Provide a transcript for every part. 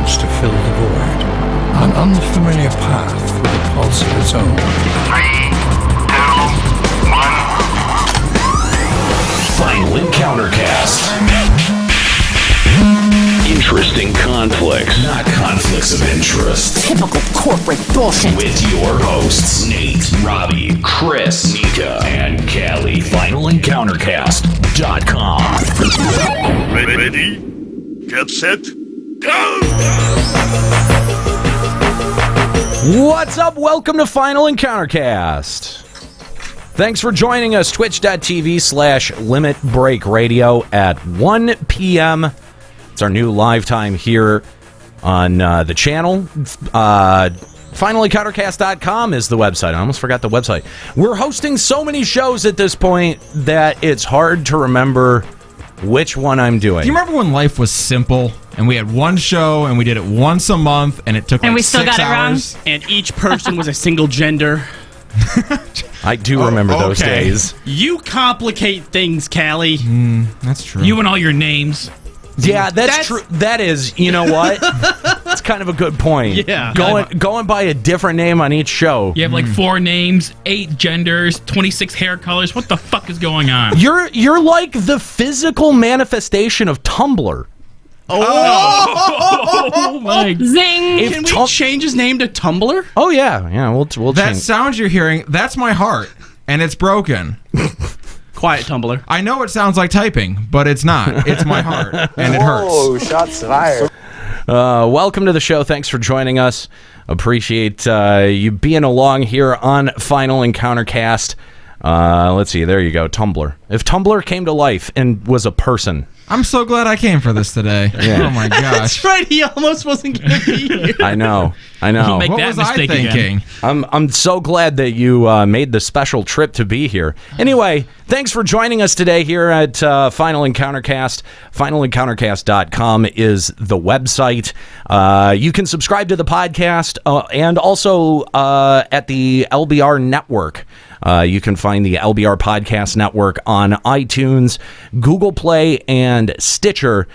attempts to fill the void, an unfamiliar path with a pulse of its own. 3, 2, 1. Final Encounter Cast. Interesting conflicts, not conflicts of interest. Typical corporate bullshit. With your hosts, Nate, Robbie, Chris, Nika, and Callie. FinalEncounterCast.com. Ready? Get set? Go! What's up? Welcome to Final Encounter Cast. Thanks for joining us. Twitch.tv/Limit Break Radio at 1 p.m. It's our new live time here on the channel. FinalEncounterCast.com is the website. I almost forgot the website. We're hosting so many shows at this point that it's hard to remember which one I'm doing. Do you remember when life was simple and we had one show and we did it once a month and it took and like we still 6 got hours? it wrong? And each person was a single gender. I do remember those okay. days. You complicate things, Callie. That's true. You and all your names. Yeah, that's true. That is, you know what? It's kind of a good point. Yeah. Going by a different name on each show. You have like 4 names, 8 genders, 26 hair colors. What the fuck is going on? You're like the physical manifestation of Tumblr. Oh my! Zing! Can we change his name to Tumblr? Oh yeah, we'll that change. sound you're hearing, that's my heart, and it's broken. Quiet, Tumblr. I know it sounds like typing, but it's not. It's my heart, and it hurts. Oh, shots fired. Welcome to the show. Thanks for joining us. Appreciate you being along here on Final Encounter Cast. Let's see. There you go. Tumblr. If Tumblr came to life and was a person. I'm so glad I came for this today. Yeah. Oh my gosh. That's right. He almost wasn't going to be here. I know. Make What that was I mistake thinking? again. I'm so glad that you made the special trip to be here. Anyway, thanks for joining us today here at Final Encounter Cast. FinalEncounterCast.com is the website. You can subscribe to the podcast and also at the LBR Network. You can find the LBR Podcast Network on iTunes, Google Play, and Stitcher.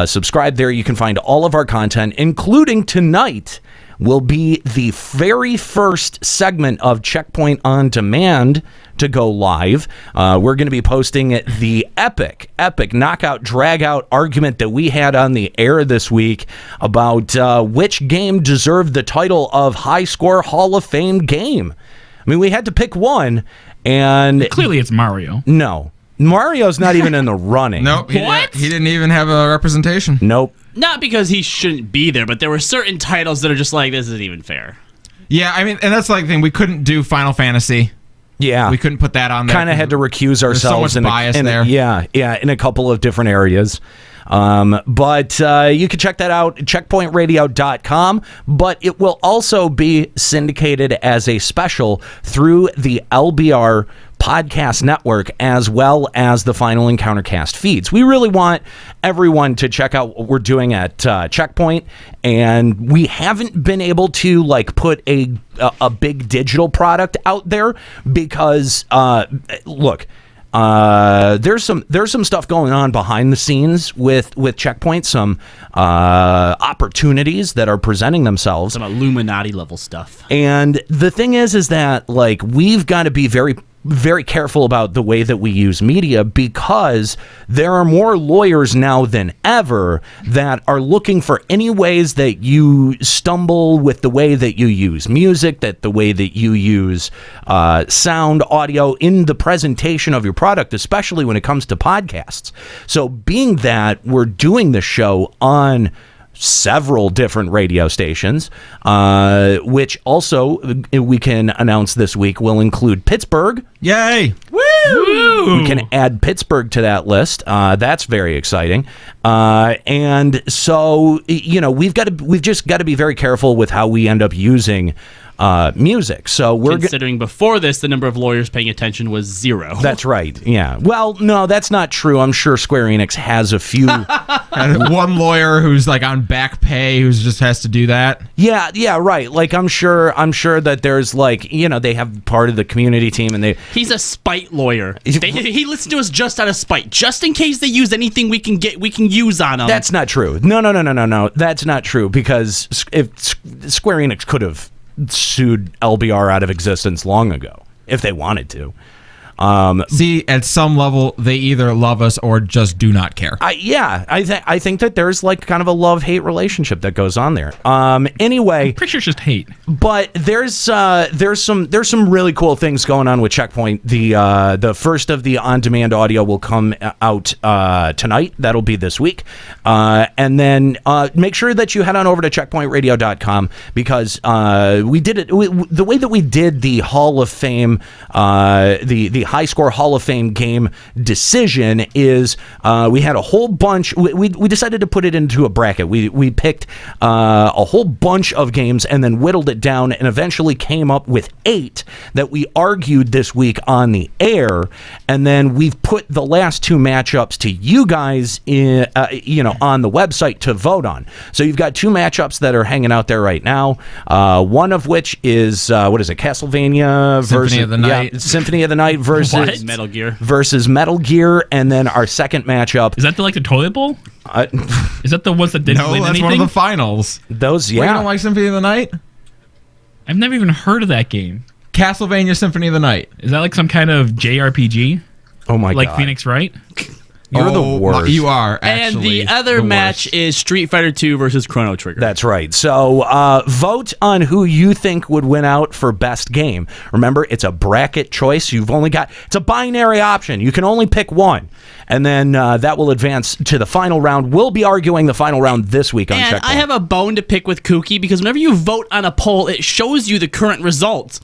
Subscribe there. You can find all of our content, including tonight will be the very first segment of Checkpoint On Demand to go live. We're going to be posting the epic knockout dragout argument that we had on the air this week about which game deserved the title of High Score Hall of Fame game. I mean, we had to pick one, and Clearly, it's Mario. no, Mario's not even in the running. Nope. He didn't even have a representation. Nope. Not because he shouldn't be there, but there were certain titles that are just like, this isn't even fair. Yeah, I mean, and that's like the thing. We couldn't do Final Fantasy. Yeah. We couldn't put that on there. Kind of had to recuse ourselves. There's so much bias there. In a couple of different areas. But you can check that out, checkpointradio.com, but it will also be syndicated as a special through the LBR Podcast Network as well as the Final Encounter Cast feeds. We really want everyone to check out what we're doing at Checkpoint, and we haven't been able to put a big digital product out there because look, there's some stuff going on behind the scenes with Checkpoint, some opportunities that are presenting themselves, Some Illuminati level stuff. and the thing is that we've got to be very, very careful about the way that we use media, because there are more lawyers now than ever that are looking for any ways that you stumble with the way that you use music, that the way that you use sound, audio in the presentation of your product, especially when it comes to podcasts. So being that we're doing the show on several different radio stations, which also we can announce this week will include Pittsburgh. Yay! Woo! We can add Pittsburgh to that list. That's very exciting. And so, we've just got to be very careful with how we end up using music. So we're Considering before this, the number of lawyers paying attention was 0. That's right. Yeah. Well, no, that's not true. I'm sure Square Enix has a few. And one lawyer who's like on back pay who just has to do that. Yeah, right. Like I'm sure that there's like, they have part of the community team and He's a spite lawyer. He listened to us just out of spite, just in case they use anything we can use on him. That's not true. No. That's not true, because if Square Enix could have sued LBR out of existence long ago if they wanted to. See, at some level, they either love us or just do not care. I think that there's like kind of a love-hate relationship that goes on there. Anyway, Pretty sure it's just hate. but there's some really cool things going on with Checkpoint. The first of the on-demand audio will come out tonight. That'll be this week, and then make sure that you head on over to checkpointradio.com, because we did it the way that we did the Hall of Fame, the high score Hall of Fame game decision is we had a whole bunch. We decided to put it into a bracket. We picked a whole bunch of games and then whittled it down and eventually came up with 8 that we argued this week on the air. And then we've put the last 2 matchups to you guys in, on the website to vote on. So you've got 2 matchups that are hanging out there right now. One of which is Castlevania Symphony of the Night. Symphony of the Night versus Metal Gear. Metal Gear, and then our second matchup. Is that the toilet bowl? Is that the ones that didn't No, win that's anything? one of the finals. Those, Wait, you don't like Symphony of the Night? I've never even heard of that game. Castlevania Symphony of the Night. Is that like some kind of JRPG? Oh my Like god! Phoenix Wright? You're the worst. You are, And actually. the other match worst. is Street Fighter 2 versus Chrono Trigger. That's right. So vote on who you think would win out for best game. Remember, it's a bracket choice. It's a binary option. You can only pick one. And then that will advance to the final round. We'll be arguing the final round this week on And Checkpoint. I have a bone to pick with Kooky, because whenever you vote on a poll, it shows you the current results.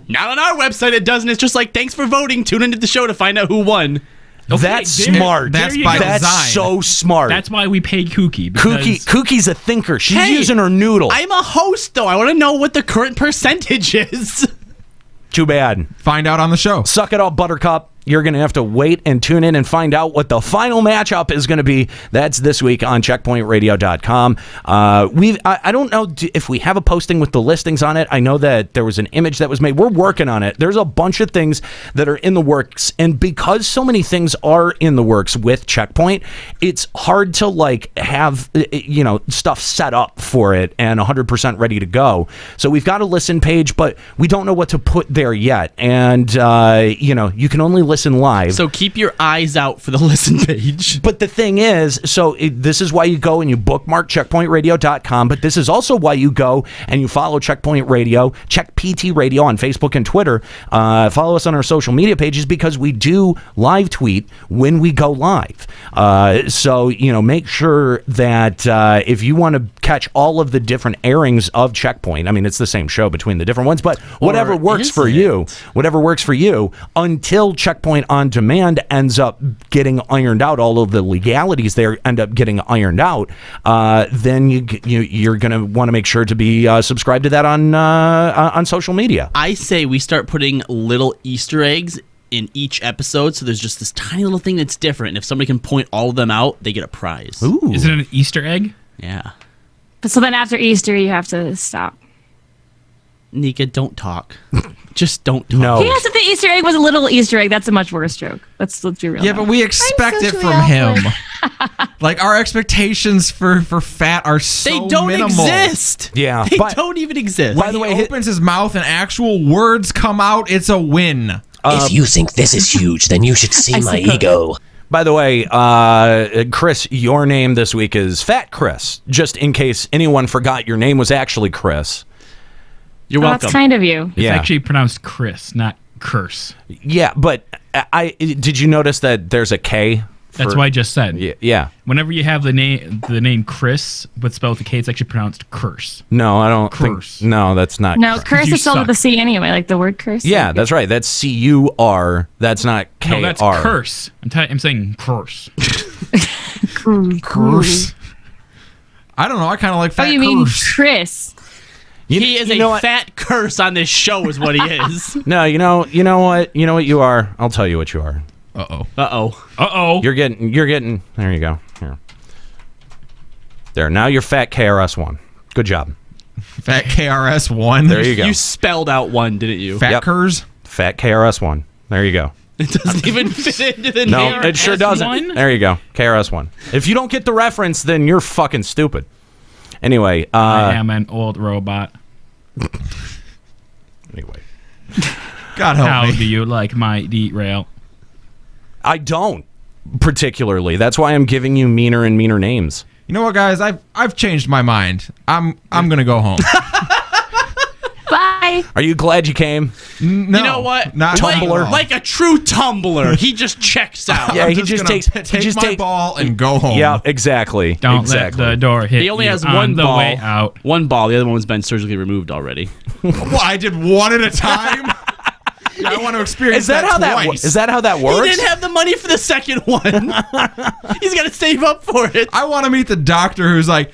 Not on our website, it doesn't. It's just like, thanks for voting. Tune into the show to find out who won. That's there- smart. That's you by go. That's design. so smart. That's why we paid Kooky. because- Kookie's a thinker. She's Hey, using her noodle. I'm a host, though. I want to know what the current percentage is. Too bad. Find out on the show. Suck it up, Buttercup. You're going to have to wait and tune in and find out what the final matchup is going to be. That's this week on checkpointradio.com. I don't know if we have a posting with the listings on it. I know that there was an image that was made. We're working on it. There's a bunch of things that are in the works. And because so many things are in the works with Checkpoint, it's hard to have, stuff set up for it and 100% ready to go. So we've got a listen page, but we don't know what to put there yet. And, you can only listen live. So keep your eyes out for the listen page. But the thing is, this is why you go and you bookmark checkpointradio.com, but this is also why you go and you follow Checkpoint Radio, Check PT Radio on Facebook and Twitter. Follow us on our social media pages, because we do live tweet when we go live. So make sure that if you want to catch all of the different airings of Checkpoint, I mean, it's the same show between the different ones, but whatever works for you, until Checkpoint On Demand ends up getting ironed out, all of the legalities there end up getting ironed out, then you're going to want to make sure to be subscribed to that on social media. I say we start putting little Easter eggs in each episode, so there's just this tiny little thing that's different. And if somebody can point all of them out, they get a prize. Ooh. Is it an Easter egg? Yeah. But so then after Easter, you have to stop. Nika, don't talk. Just don't talk. No. Yes, if the Easter egg was a little Easter egg, that's a much worse joke. Let's be real. Yeah, now. but we expect it from him. Our expectations for Fat are so They don't minimal. exist. Yeah, They but- don't even exist. By the way, he opens his mouth and actual words come out, it's a win. If you think this is huge, then you should see my ego. By the way, Chris, your name this week is Fat Chris, just in case anyone forgot your name was actually Chris. You're Well, welcome. that's kind of you. It's actually pronounced Chris, not curse. Yeah, but did you notice that there's a K? That's what I just said. Yeah. Whenever you have the name Chris but spelled with a K, it's actually pronounced curse. No, I don't Curse. think. No, that's not. No, curse. curse You is spelled with suck. a C anyway, like the word curse. Yeah, that's right. That's C-U-R. That's not K-R. No, that's curse. I'm saying curse. Curse. I don't know. I kind of like Oh, Fat you mean Curse. Chris? He is a fat curse on this show, is what he is. No, you know what you are. I'll tell you what you are. Uh-oh. You're getting. There you go. Here. There. Now you're fat KRS-One. Good job. Fat KRS-One. There you go. You spelled out one, didn't you? Fat Kers. Fat KRS-One. There you go. It doesn't even fit into the No, name. it sure doesn't. There you go. KRS-One. If you don't get the reference, then you're fucking stupid. Anyway, I am an old robot. Anyway. God help How me. do you like my derail? I don't particularly. That's why I'm giving you meaner and meaner names. You know what, guys? I've changed my mind. I'm gonna go home. Bye. Are you glad you came? No, You know what? Not Tumblr. Like a true tumbler, he just checks out. Yeah, I'm he just gonna takes take my ball and go home. Yeah, exactly. Don't exactly. let the door hit He only you has on one the ball. way out. One ball. The other one has been surgically removed already. Well, I did one at a time. I want to experience Is that how twice. that He works? didn't have the money for the second one. He's got to save up for it. I want to meet the doctor who's like,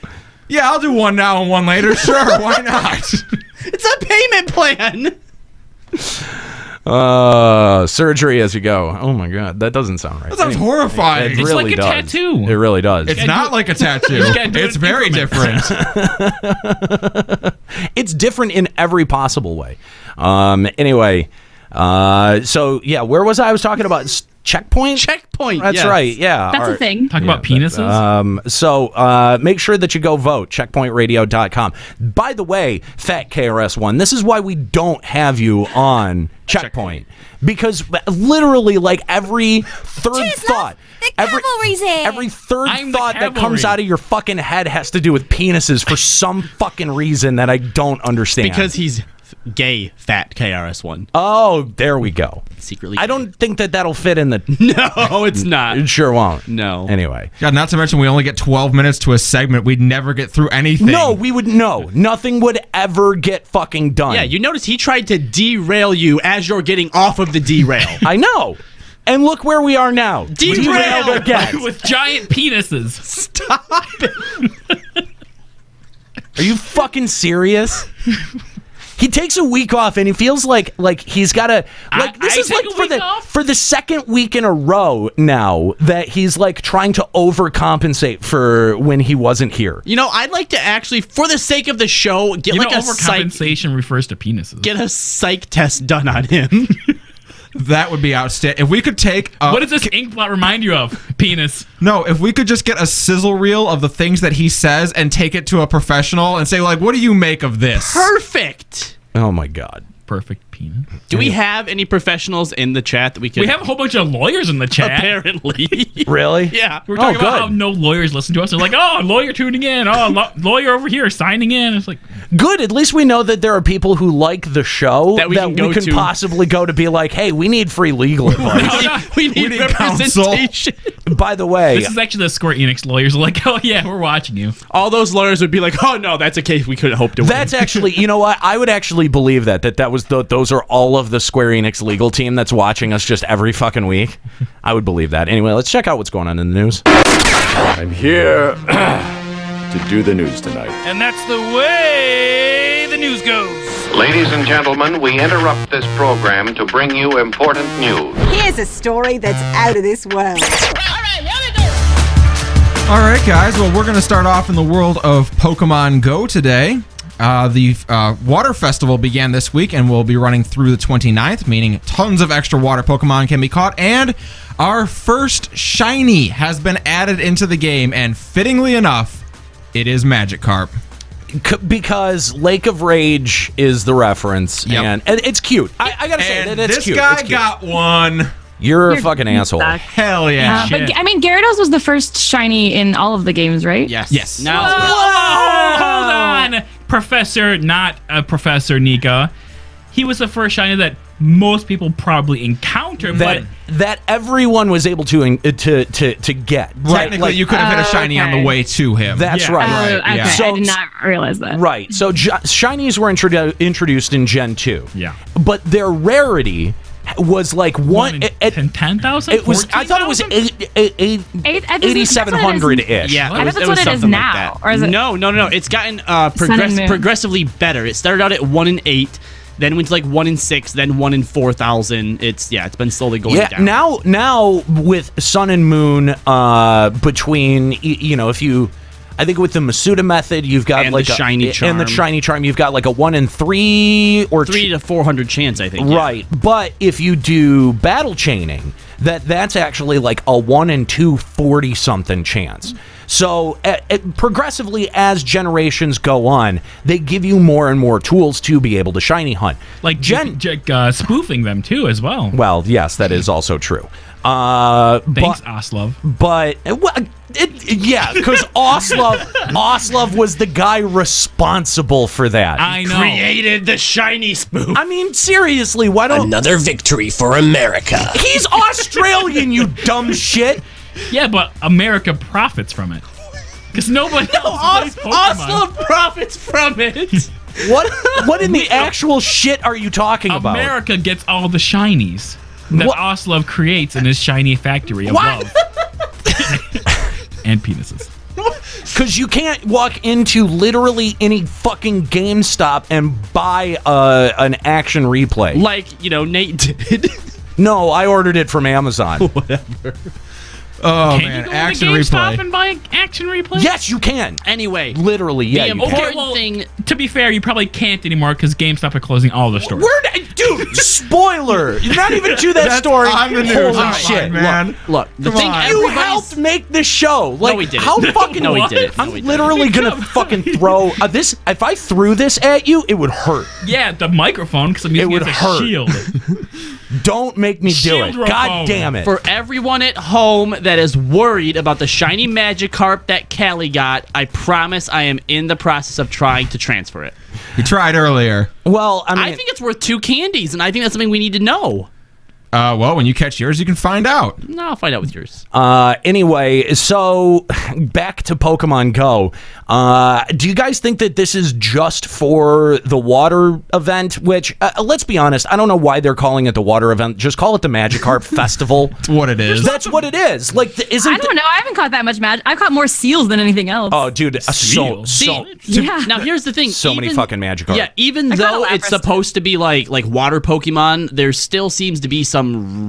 yeah, I'll do one now and one later. Sure, why not? It's a payment plan. Surgery as you go. Oh my god, that doesn't sound right. That sounds horrifying. It It's really like a does. tattoo. It really does. It's not like a tattoo. gotta do it It's in very increments. different. It's different in every possible way. Anyway, so yeah, where was I? I was talking about checkpoint. Checkpoint. That's yes. right. Yeah. That's All a right. thing. Talk about penises. So make sure that you go vote. Checkpointradio.com. By the way, Fat KRS-One, this is why we don't have you on Checkpoint. Because literally, like every third thought, every third I'm the thought that comes cavalry. out of your fucking head has to do with penises for some fucking reason that I don't understand. Because he's gay, fat KRS-One. Oh, there we go. Secretly. I don't think that'll fit in the. No, it's not. It sure won't. No. Anyway. God, not to mention we only get 12 minutes to a segment. We'd never get through anything. No, we would no. Nothing would ever get fucking done. Yeah, you notice he tried to derail you as you're getting off of the derail. I know. And look where we are now. Derailed again. With giant penises. Stop it. Are you fucking serious? He takes a week off and he feels like he's got to this I is take like a week off? for the second week in a row now that he's like trying to overcompensate for when he wasn't here. You know, I'd like to actually, for the sake of the show, get You like know, a psych, overcompensation refers to penises. get a psych test done on him. That would be outstanding. If we could take What does this ink blot remind you of? Penis. No, if we could just get a sizzle reel of the things that he says and take it to a professional and say, like, what do you make of this? Perfect. Oh my god. Perfect penis. Do we have any professionals in the chat that we can? We have a whole bunch of lawyers in the chat. Apparently. Really? Yeah. We're talking about good. how no lawyers listen to us. They're like, oh, lawyer tuning in. Oh, lawyer over here signing in. It's like, Good. At least we know that there are people who like the show That we can go to. possibly go to be like, hey, we need free legal advice. we need representation. By the way, this is actually the Square Enix lawyers. Are like, oh, yeah, we're watching you. All those lawyers would be like, oh, no, that's a case we couldn't hope to win. that's actually, you know what? I would actually believe that was those are all of the Square Enix legal team that's watching us just every fucking week. I would believe that. Anyway, let's check out what's going on in the news. I'm here to do the news tonight. And that's the way the news goes. Ladies and gentlemen, we interrupt this program to bring you important news. Here's a story that's out of this world. All right, guys. Well, we're going to start off in the world of Pokemon Go today. The Water Festival began this week and will be running through the 29th, meaning tons of extra water Pokemon can be caught. And our first shiny has been added into the game, and fittingly enough, it is Magikarp. Because Lake of Rage is the reference, Yep. and it's cute. I gotta say And that it's this cute. guy It's cute. got one. You're a fucking asshole. Hell yeah. But I mean, Gyarados was the first shiny in all of the games, right? Yes. Yes. Now, Hold on. Professor, not Professor Nika. He was the first shiny that most people probably encountered, but That everyone was able to get. Technically, you could have hit a shiny on the way to him. That's Yeah. right. Okay, yeah. So- I did not realize that. Right. So shinies were introduced in Gen 2. Yeah. But their rarity was like one. 10,000. It was. I thought it was 8,700 ish. Yeah, I thought that's what it is now. Or is it? No. It's gotten Sun and moon. progressively better. It started out at 1 in 8, then went to like 1 in 6, then 1 in 4,000. It's been slowly going down. Now with Sun and Moon, between if you. I think with the Masuda method, you've got and like the shiny charm. and the shiny charm, you've got like a 1 in 3 or 3 to 400 chance, I think. Right, but if you do battle chaining, that's actually like a 1 in 240 something chance. So progressively, as generations go on, they give you more and more tools to be able to shiny hunt. Like spoofing them too, as well. Well, yes, that is also true. Thanks, Oslov. But because Oslov was the guy responsible for that. I know. Created the shiny spoof. I mean, seriously, why don't Another victory for America. He's Australian, you dumb shit. Yeah, but America profits from it. Because nobody else plays Pokemon. Oslov profits from it. What in the actual shit are you talking about? America gets all the shinies that Oslov creates in his shiny factory of love. And penises. Because you can't walk into literally any fucking GameStop and buy an action replay. Like, Nate did. No, I ordered it from Amazon. Whatever. Oh, Can man. you go Action to GameStop replay. and buy action replay? Yes, you can. Anyway. Literally, yeah. The You can. important thing. To be fair, you probably can't anymore because GameStop are closing all the stores. Dude, spoiler. You're not even to that story. On the news. Holy Come shit. on, man. Look, the thing You helped make this show. Like, No, we didn't. How fucking? No, we didn't. I'm literally gonna fucking throw this. If I threw this at you, it would hurt. Yeah, the microphone, because I'm using it would as a hurt. shield. Don't make me do it. Shield God phone. damn it. For everyone at home that is worried about the shiny Magikarp that Callie got, I promise I am in the process of trying to transfer it. You tried earlier. Well, I mean, I think it's worth 2 candies, and I think that's something we need to know. Well, when you catch yours, you can find out. No, I'll find out with yours. Anyway, so back to Pokemon Go. Do you guys think that this is just for the water event? Which, let's be honest, I don't know why they're calling it the water event. Just call it the Magikarp Festival. That's what it is. That's what it is. Like, I don't know. I haven't caught that much magic. I've caught more seals than anything else. Oh, dude, Now here's the thing. So many fucking Magikarp. Yeah, even I got a though Lapras it's supposed to be like water Pokemon, there still seems to be some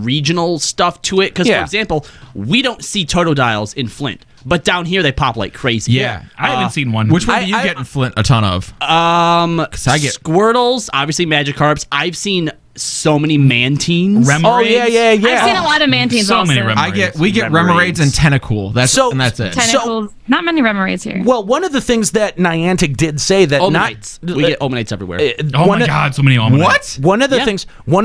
regional stuff to it. Because, for example, we don't see Totodiles in Flint, but down here they pop like crazy. Yeah. I haven't seen one. Which one do you get in Flint a ton of? I get Squirtles, obviously Magikarps. I've seen so many Mantines. Remoraid. Oh, yeah. I've seen a lot of Mantines So also. many Remoraids. we get Remoraids and Tentacools. That's it. Tentacles. Not many Remoraids here. Well, one of the things that Niantic did say that Omanites. We get Omanites everywhere. Oh my god, so many Omanites. What? One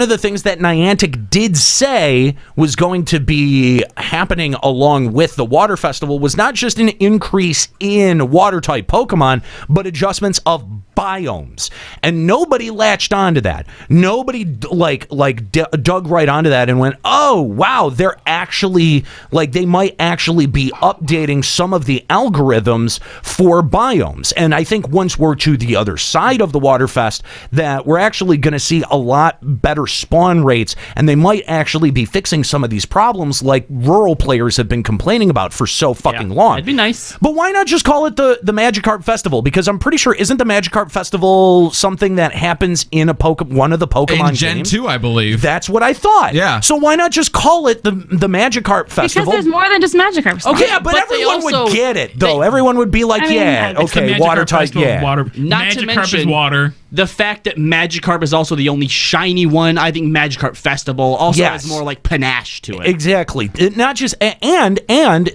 of the things that Niantic did say was going to be happening along with the Water Festival was not just an increase in water type Pokemon, but adjustments of biomes. And nobody latched onto that. Nobody dug right onto that and went, "Oh, wow, they're actually they might actually be updating some of the algorithms for biomes." And I think once we're to the other side of the Waterfest, that we're actually going to see a lot better spawn rates, and they might actually be fixing some of these problems like rural players have been complaining about for so fucking long. That'd be nice. But why not just call it the Magikarp Festival? Because I'm pretty sure, isn't the Magikarp Festival something that happens in one of the Pokemon in Gen games? 2, I believe. That's what I thought. Yeah. So why not just call it the Magikarp Festival? Because there's more than just Magikarp stuff. Okay, yeah, but everyone would get it, though. Everyone would be like, It's the Magikarp water type, Festival of water. Not to Magikarp mention is water. The fact that Magikarp is also the only shiny one. I think Magikarp Festival also has more panache to it. Exactly. Not just and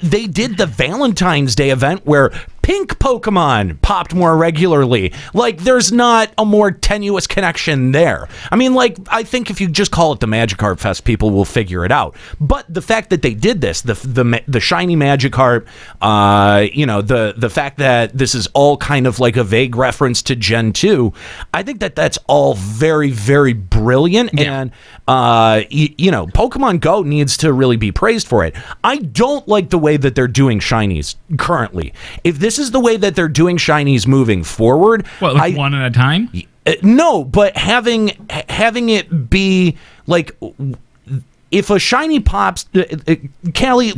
they did the Valentine's Day event where pink Pokemon popped more regularly. There's not a more tenuous connection there. I mean, I think if you just call it the Magikarp Fest, people will figure it out. But the fact that they did this, the shiny Magikarp, the fact that this is all kind of like a vague reference to Gen 2, I think that that's all very, very brilliant. Yeah. And, Pokemon Go needs to really be praised for it. I don't like the way that they're doing shinies currently. If this is the way that they're doing shinies moving forward, one at a time? No, but having it be like, if a shiny pops, Callie,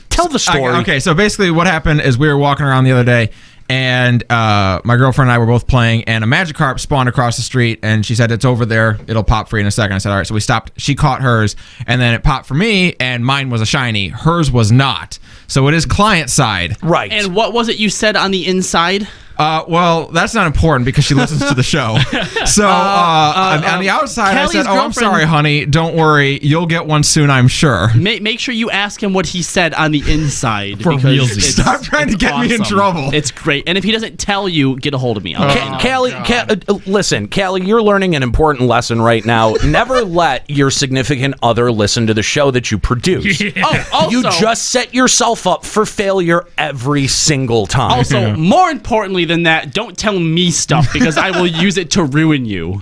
tell the story. Okay, so basically what happened is we were walking around the other day, and my girlfriend and I were both playing, and a Magikarp spawned across the street, and she said, it's over there. It'll pop for you in a second. I said, all right. So we stopped. She caught hers, and then it popped for me, and mine was a shiny. Hers was not. So it is client side. Right. And what was it you said on the inside? Well, that's not important because she listens to the show. So on the outside, Callie's I said, "Oh, I'm girlfriend- sorry, honey. Don't worry. You'll get one soon, I'm sure." Make sure you ask him what he said on the inside. For because realsies. Stop trying to get me in trouble. It's great. And if he doesn't tell you, get a hold of me. I'll let you know. Listen, Callie, you're learning an important lesson right now. Never let your significant other listen to the show that you produce. Also, You just set yourself up for failure every single time. Also, more importantly than that, don't tell me stuff because I will use it to ruin you.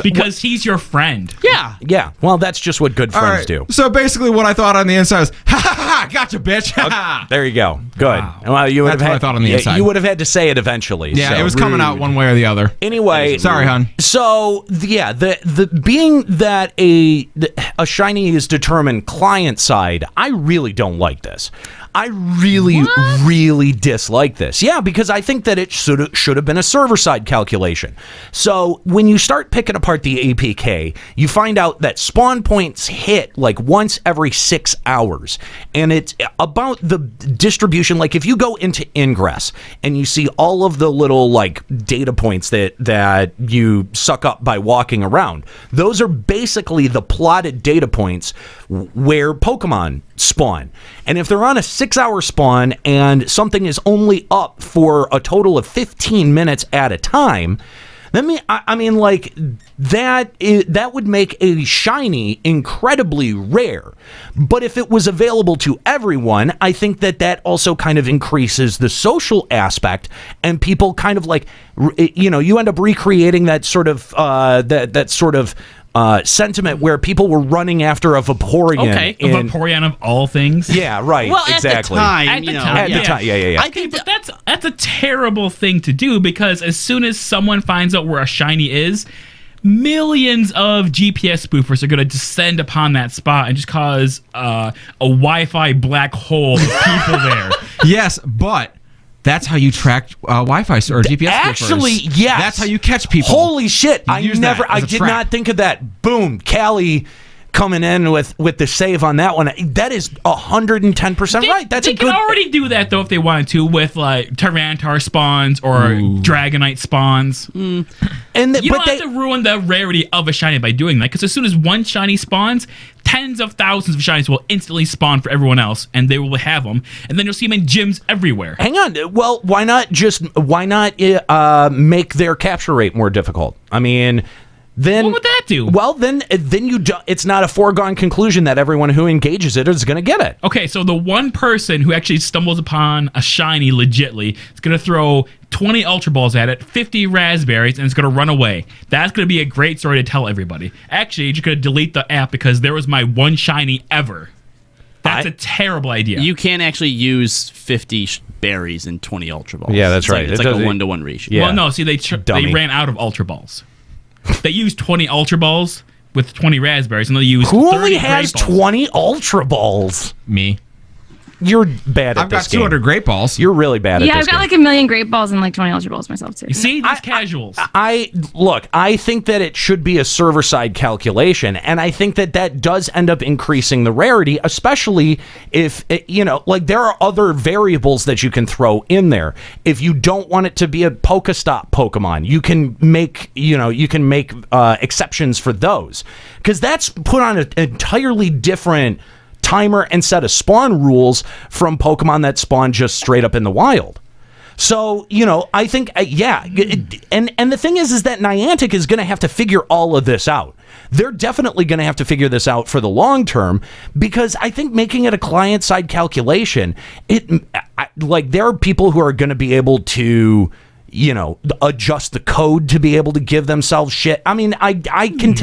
Because he's your friend. Yeah. Yeah. Well, that's just what good All friends right. do. So basically, what I thought on the inside was, "Ha ha ha! Gotcha, bitch!" Ha ha. There you go. Good. Wow. Well, you would That's have what had, I thought on the inside. You would have had to say it eventually. Yeah, so. it was coming out one way or the other. Anyway, sorry, hon. So the being that a shiny is determined client side, I really don't like this. I really dislike this. Yeah, because I think that it should have been a server-side calculation. So when you start picking apart the APK, you find out that spawn points hit like once every 6 hours. And it's about the distribution. Like if you go into Ingress and you see all of the little like data points that you suck up by walking around, those are basically the plotted data points where Pokemon spawn. And if they're on a 6-hour spawn and something is only up for a total of 15 minutes at a time, I mean, like that would make a shiny incredibly rare. But if it was available to everyone, I think that also kind of increases the social aspect, and people kind of like, you end up recreating that sort of sentiment where people were running after a Vaporeon. Okay, a Vaporeon of all things. Yeah, right. Well, exactly. at the time, yeah. I think but that's a terrible thing to do, because as soon as someone finds out where a shiny is, millions of GPS spoofers are going to descend upon that spot and just cause a Wi-Fi black hole of people there. Yes, but that's how you track Wi-Fi or GPS Actually, spoofers. yes. That's how you catch people. Holy shit. I use that as a did trap. not think of that. Boom. Callie coming in with the save on that one. That is 110% right. That's they a good. can already do that though if they wanted to, with like Tyranitar spawns or Dragonite spawns. And you don't have to ruin the rarity of a shiny by doing that, because as soon as one shiny spawns, tens of thousands of shinies will instantly spawn for everyone else, and they will have them, and then you'll see them in gyms everywhere. Hang on. Well, why not make their capture rate more difficult? I mean, then what would that do? Well, then you do, it's not a foregone conclusion that everyone who engages it is going to get it. Okay, so the one person who actually stumbles upon a shiny legitly is going to throw 20 Ultra Balls at it, 50 raspberries, and it's going to run away. That's going to be a great story to tell everybody. Actually, you're going to delete the app because there was my one shiny ever. That's a terrible idea. You can't actually use 50 berries and 20 Ultra Balls. Yeah, that's right. It's like a 1-to-1 ratio. Yeah. Well, no, see, they ran out of Ultra Balls. They used 20 Ultra Balls with 20 raspberries, and they used Who 30 only has Great Balls. 20 Ultra Balls? Me. You're bad at I've got this game. 200 Great Balls. You're really bad at Yeah, this I've got game. like 1,000,000 Great Balls and like 20 Ultra Balls myself too. You see, these casuals. I think that it should be a server-side calculation, and I think that does end up increasing the rarity, especially if, there are other variables that you can throw in there. If you don't want it to be a Pokestop Pokemon, you can make exceptions for those, because that's put on an entirely different timer and set of spawn rules from Pokemon that spawn just straight up in the wild. So, I think, and the thing is that Niantic is going to have to figure all of this out. They're definitely going to have to figure this out for the long term, because I think making it a client-side calculation, there are people who are going to be able to, adjust the code to be able to give themselves shit. I mean, I can,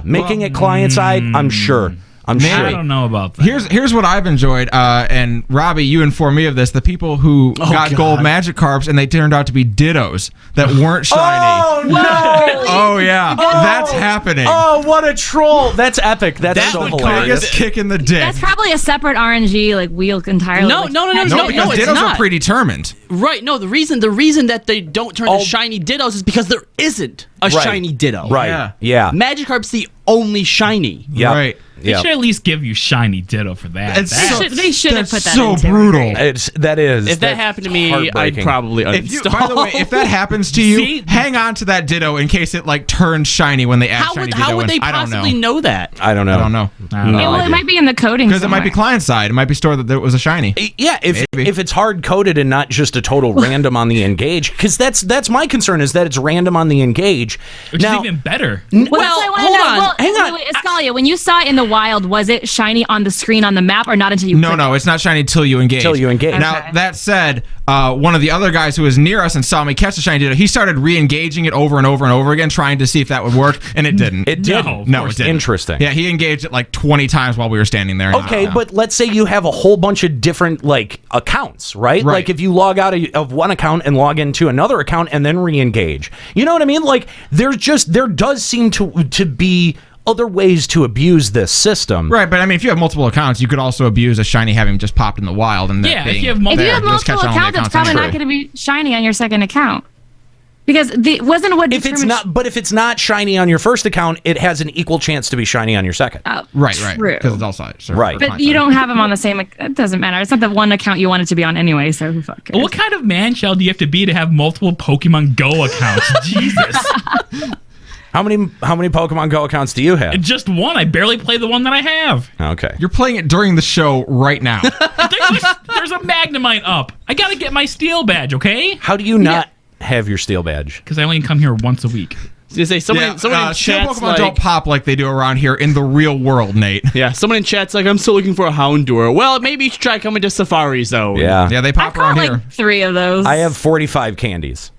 making it client-side, I'm sure. I'm sure. I don't know about that. Here's what I've enjoyed, and Robbie, you informed me of this. The people who got gold Magikarps and they turned out to be Dittos that weren't shiny. Oh no! Oh yeah, that's happening. Oh, what a troll! That's epic. That's so hilarious. Biggest kick in the dick. That's probably a separate RNG like wheel entirely. No, because it's Dittos not. are predetermined. Right, no, the reason that they don't turn to shiny Dittos is because there isn't a shiny Ditto. Right. Yeah. Magikarp's the only shiny. Yeah. Right. They should at least give you shiny Ditto for that. They should have put that so in too. brutal. That is. If that happened to me, I'd probably uninstall. By the way, if that happens to you, hang on to that Ditto in case it like turns shiny when they add shiny Ditto. How would they I don't possibly know that? I don't know. It might be in the coding because it might be client side. It might be stored that it was a shiny. Yeah, if it's hard coded and not just a total random on the engage, because that's my concern is that it's random on the engage. Which is even better. Hold on. Hang on. Wait, Escalia, when you saw it in the wild, was it shiny on the screen on the map or not until you clicked? No, it's not shiny till you engage. Now, that said, one of the other guys who was near us and saw me catch the shiny Ditto, he started re-engaging it over and over and over again, trying to see if that would work, and it didn't. It didn't? No, it didn't. Interesting. Yeah, he engaged it like 20 times while we were standing there. Okay, but let's say you have a whole bunch of different like accounts, right? Like if you log out of one account and log into another account and then re-engage. You know what I mean? Like there does seem to be other ways to abuse this system. Right, but I mean, if you have multiple accounts, you could also abuse a shiny having just popped in the wild. And if you have multiple accounts, it's probably not going to be shiny on your second account. Because if it's not shiny on your first account, it has an equal chance to be shiny on your second. Right. Because it's all sides. Right. But you don't have them on the same. It doesn't matter. It's not the one account you want it to be on anyway. So who fuck cares? What kind of man child do you have to be to have multiple Pokemon Go accounts? Jesus. How many Pokemon Go accounts do you have? Just one. I barely play the one that I have. Okay. You're playing it during the show right now. There's a Magnemite up. I gotta get my steel badge. Okay. How do you not have your steel badge? Because I only come here once a week. Someone in steel chat's Pokemon don't pop like they do around here in the real world, Nate. Yeah, someone in chat's like, I'm still looking for a Houndour. Well, maybe you should try coming to Safari Zone. Yeah, they pop around here. 3 of those. I have 45 candies.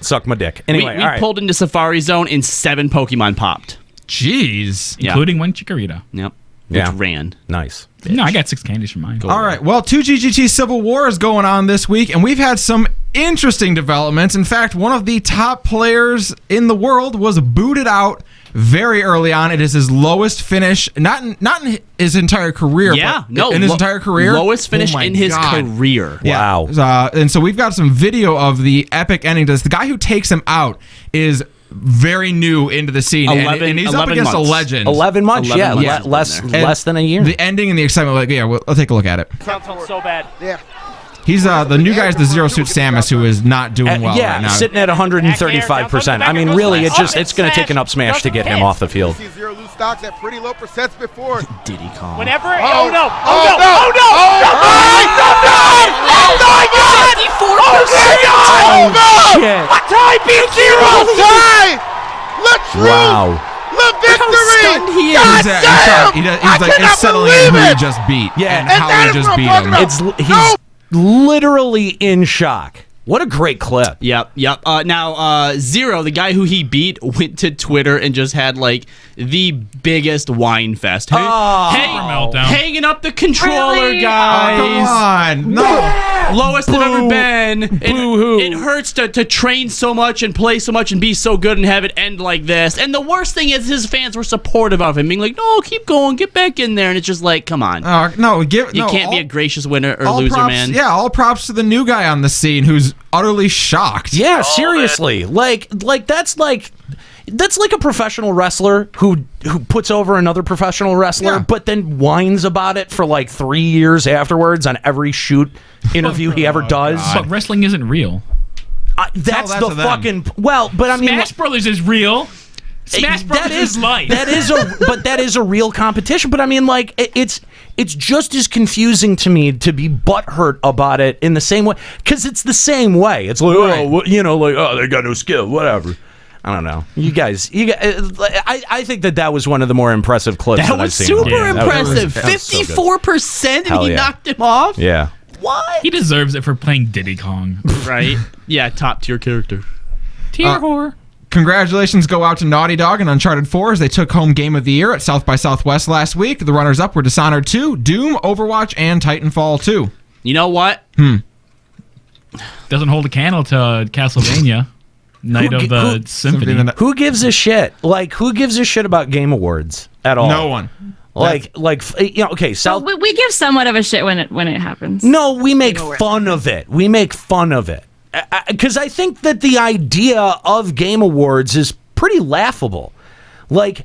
Suck my dick. Anyway, we pulled into Safari Zone and 7 Pokemon popped. Jeez. Including one Chikorita. Yep. Which ran. Nice. No, I got 6 candies from mine. All right. Well, 2GGT Civil War is going on this week, and we've had some interesting developments. In fact, one of the top players in the world was booted out very early on. It is his lowest finish, not in his entire career. In his entire career. Lowest finish in his career. Yeah. Wow. And so we've got some video of the epic ending to this. The guy who takes him out is very new into the scene, and he's up against months. a legend. 11 months, less than a year. The ending and the excitement, I'll take a look at it. Sounds so bad. Yeah. He's the new guy's the Zero Suit Samus, who is not doing well right now. Sitting at 135%. I mean, really, it's going to take an up smash to get him off the field. Zero loose stocks at pretty low percents before. Diddy Kong. Whenever. Oh no! Shit. Tie beat Zero! Tie! Wow. The victory! He's like, it's settling in who he just beat. Yeah, and how he just beat him. He's literally in shock. What a great clip. Yep. Now, Zero, the guy who he beat, went to Twitter and just had, like, the biggest whine fest. Hanging up the controller, guys. Oh, come on. No. Lowest they've ever been. It hurts to train so much and play so much and be so good and have it end like this. And the worst thing is his fans were supportive of him, being like, no, keep going, get back in there. And it's just like, come on. You can't be a gracious winner or loser, props, man. Yeah, all props to the new guy on the scene who's utterly shocked. Yeah, seriously. Like that's like a professional wrestler who puts over another professional wrestler, but then whines about it for like 3 years afterwards on every shoot interview he ever does. But wrestling isn't real. That's the fucking but I mean, Smash Brothers is real. Smash Brothers is life. That is a real competition. But I mean, like, it's just as confusing to me to be butthurt about it in the same way, because it's the same way. It's like, they got no skill, whatever. I don't know. You guys. I think that was one of the more impressive clips that I've seen. That was super impressive. 54%, and he knocked him off. Yeah. What? He deserves it for playing Diddy Kong. Right? Yeah, top tier character. Tier whore. Congratulations go out to Naughty Dog and Uncharted 4 as they took home Game of the Year at South by Southwest last week. The runners-up were Dishonored 2, Doom, Overwatch, and Titanfall 2. You know what? Doesn't hold a candle to Castlevania. Night of the Symphony. Who gives a shit? Like, who gives a shit about Game Awards at all? No one. Okay, So we give somewhat of a shit when it happens. No, we make fun of it. We make fun of it. Because I think that the idea of Game Awards is pretty laughable. Like,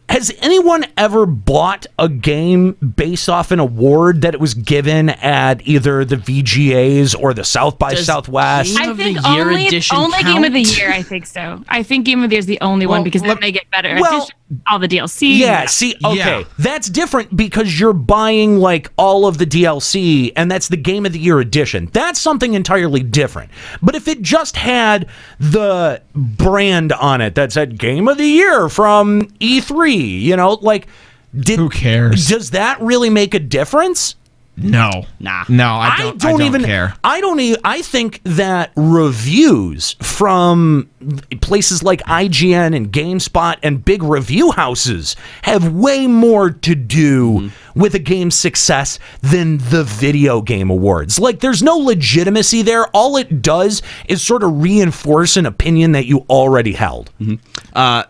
has anyone ever bought a game based off an award that it was given at either the VGAs or the South by Southwest? I think only Game of the Year. I think so. I think Game of the Year is the only one because then they get better. All the DLC. Yeah, see, okay. That's different because you're buying like all of the DLC and that's the Game of the Year edition. That's something entirely different. But if it just had the brand on it that said Game of the Year from E3, you know, like who cares? Does that really make a difference? No. Nah. No, I don't even care. I think that reviews from places like IGN and GameSpot and big review houses have way more to do with a game's success than the video game awards. Like, there's no legitimacy there. All it does is sort of reinforce an opinion that you already held.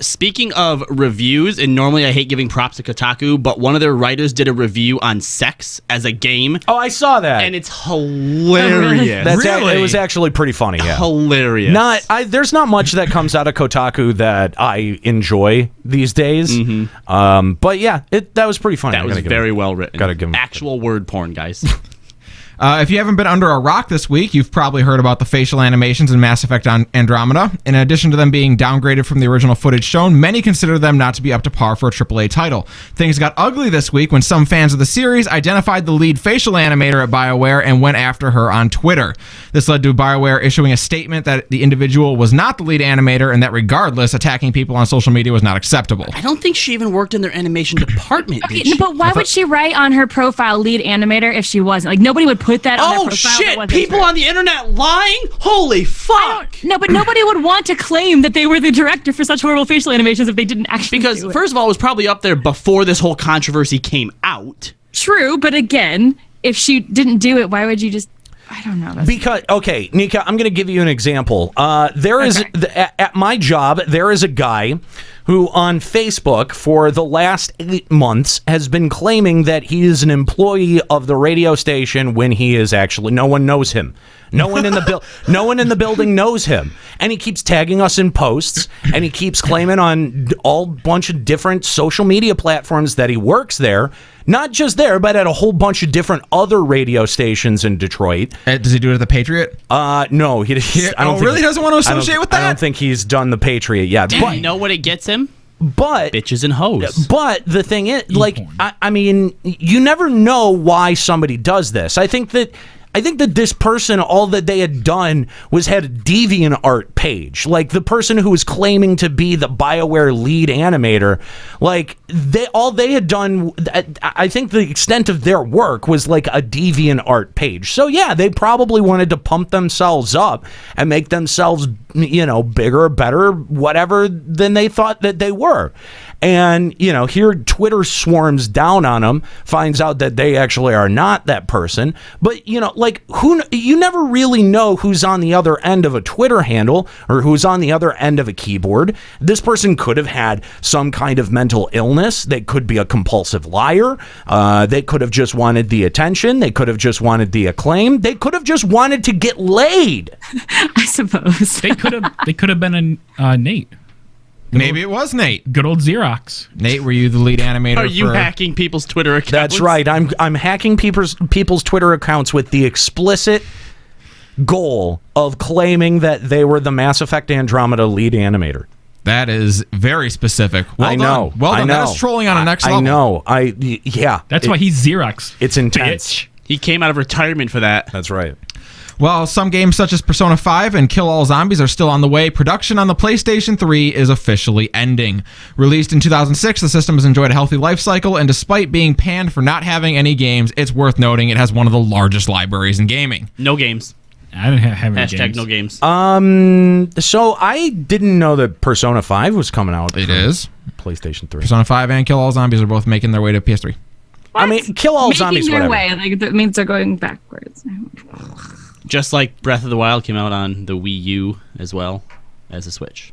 Speaking of reviews, and normally I hate giving props to Kotaku, but one of their writers did a review on sex as a game. Oh, I saw that. And it's hilarious. It was actually pretty funny, yeah. Hilarious. There's not much that comes out of Kotaku that I enjoy these days. But yeah, that was pretty funny. That was very well written. Gotta give him actual word porn, guys. If you haven't been under a rock this week, you've probably heard about the facial animations in Mass Effect Andromeda. In addition to them being downgraded from the original footage shown, many consider them not to be up to par for a AAA title. Things got ugly this week when some fans of the series identified the lead facial animator at BioWare and went after her on Twitter. This led to BioWare issuing a statement that the individual was not the lead animator and that regardless, attacking people on social media was not acceptable. I don't think she even worked in their animation department, did she? But why would she write on her profile lead animator if she wasn't? Like, nobody would put that on their profile. Oh shit! People on the internet lying? Holy fuck! No, but nobody would want to claim that they were the director for such horrible facial animations if they didn't actually do it. First of all, it was probably up there before this whole controversy came out. True, but again, if she didn't do it, why would you just... I don't know. Because, okay, Nika, I'm going to give you an example. At my job, there is a guy who on Facebook for the last 8 months has been claiming that he is an employee of the radio station when he is actually, no one knows him. No one in the building knows him. And he keeps tagging us in posts, and he keeps claiming on all bunch of different social media platforms that he works there. Not just there, but at a whole bunch of different other radio stations in Detroit. Does he do it at the Patriot? No. He really doesn't want to associate with that? I don't think he's done the Patriot yet. Do you know what it gets him? But bitches and hoes. But the thing is, like, I mean, you never know why somebody does this. I think that this person, all that they had done was had a DeviantArt page. Like, the person who was claiming to be the BioWare lead animator, like, all they had done, I think the extent of their work was like a DeviantArt page. So yeah, they probably wanted to pump themselves up and make themselves, you know, bigger, better, whatever than they thought that they were. And, you know, here Twitter swarms down on them, finds out that they actually are not that person. But, you know, like, you never really know who's on the other end of a Twitter handle or who's on the other end of a keyboard. This person could have had some kind of mental illness. They could be a compulsive liar. They could have just wanted the attention. They could have just wanted the acclaim. They could have just wanted to get laid. I suppose. They could have been a Nate. Maybe it was Nate. Good old Xerox. Nate, were you the lead animator? Are you hacking people's Twitter accounts? That's right. I'm hacking people's Twitter accounts with the explicit goal of claiming that they were the Mass Effect Andromeda lead animator. That is very specific. I know. Well done. That is trolling on a next level. I know. Yeah. That's why he's Xerox. It's intense. Bitch. He came out of retirement for that. That's right. Well, some games such as Persona 5 and Kill All Zombies are still on the way. Production on the PlayStation 3 is officially ending. Released in 2006, the system has enjoyed a healthy life cycle, and despite being panned for not having any games, it's worth noting it has one of the largest libraries in gaming. No games. I didn't have any Hashtag games. no games. So I didn't know that Persona 5 was coming out. It is. PlayStation 3. Persona 5 and Kill All Zombies are both making their way to PS3. I mean, Kill All Zombies, Making their whatever. way, like that means they're going backwards. Just like Breath of the Wild came out on the Wii U as well as the Switch.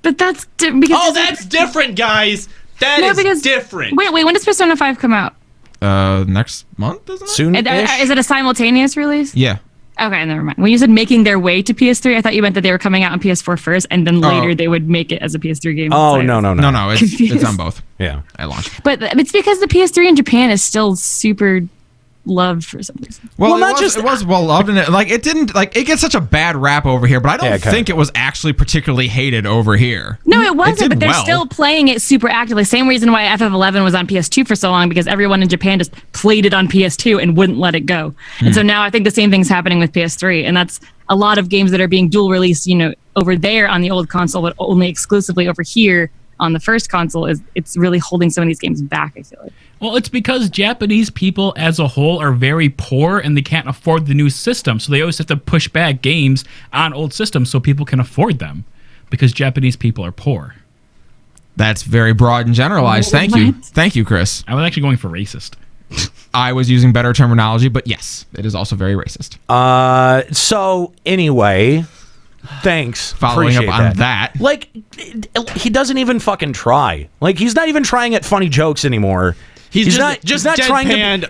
But that's because that's different, guys. That is different. Wait, when does Persona 5 come out? Next month, isn't it? Soon-ish? Is it a simultaneous release? Yeah. Okay, never mind. When you said making their way to PS3, I thought you meant that they were coming out on PS4 first, and then later they would make it as a PS3 game. Oh, no. No, it's on both. Yeah. At launch. But it's because the PS3 in Japan is still super loved for some reason. Well, it was well loved, and it didn't it gets such a bad rap over here, but I don't think it was actually particularly hated over here. No, it wasn't, but they're well. still playing it super actively. Same reason why FF11 was on PS2 for so long, because everyone in Japan just played it on PS2 and wouldn't let it go. And so now I think the same thing's happening with PS3, and that's a lot of games that are being dual released, over there on the old console, but only exclusively over here on the first console. It's really holding some of these games back, I feel like. Well, it's because Japanese people as a whole are very poor and they can't afford the new system. So they always have to push back games on old systems so people can afford them because Japanese people are poor. That's very broad and generalized. Thank you. Thank you, Chris. I was actually going for racist. I was using better terminology, but yes, it is also very racist. So anyway, thanks. Following up on that. Like, he doesn't even fucking try. Like, he's not even trying at funny jokes anymore. He's not trying to.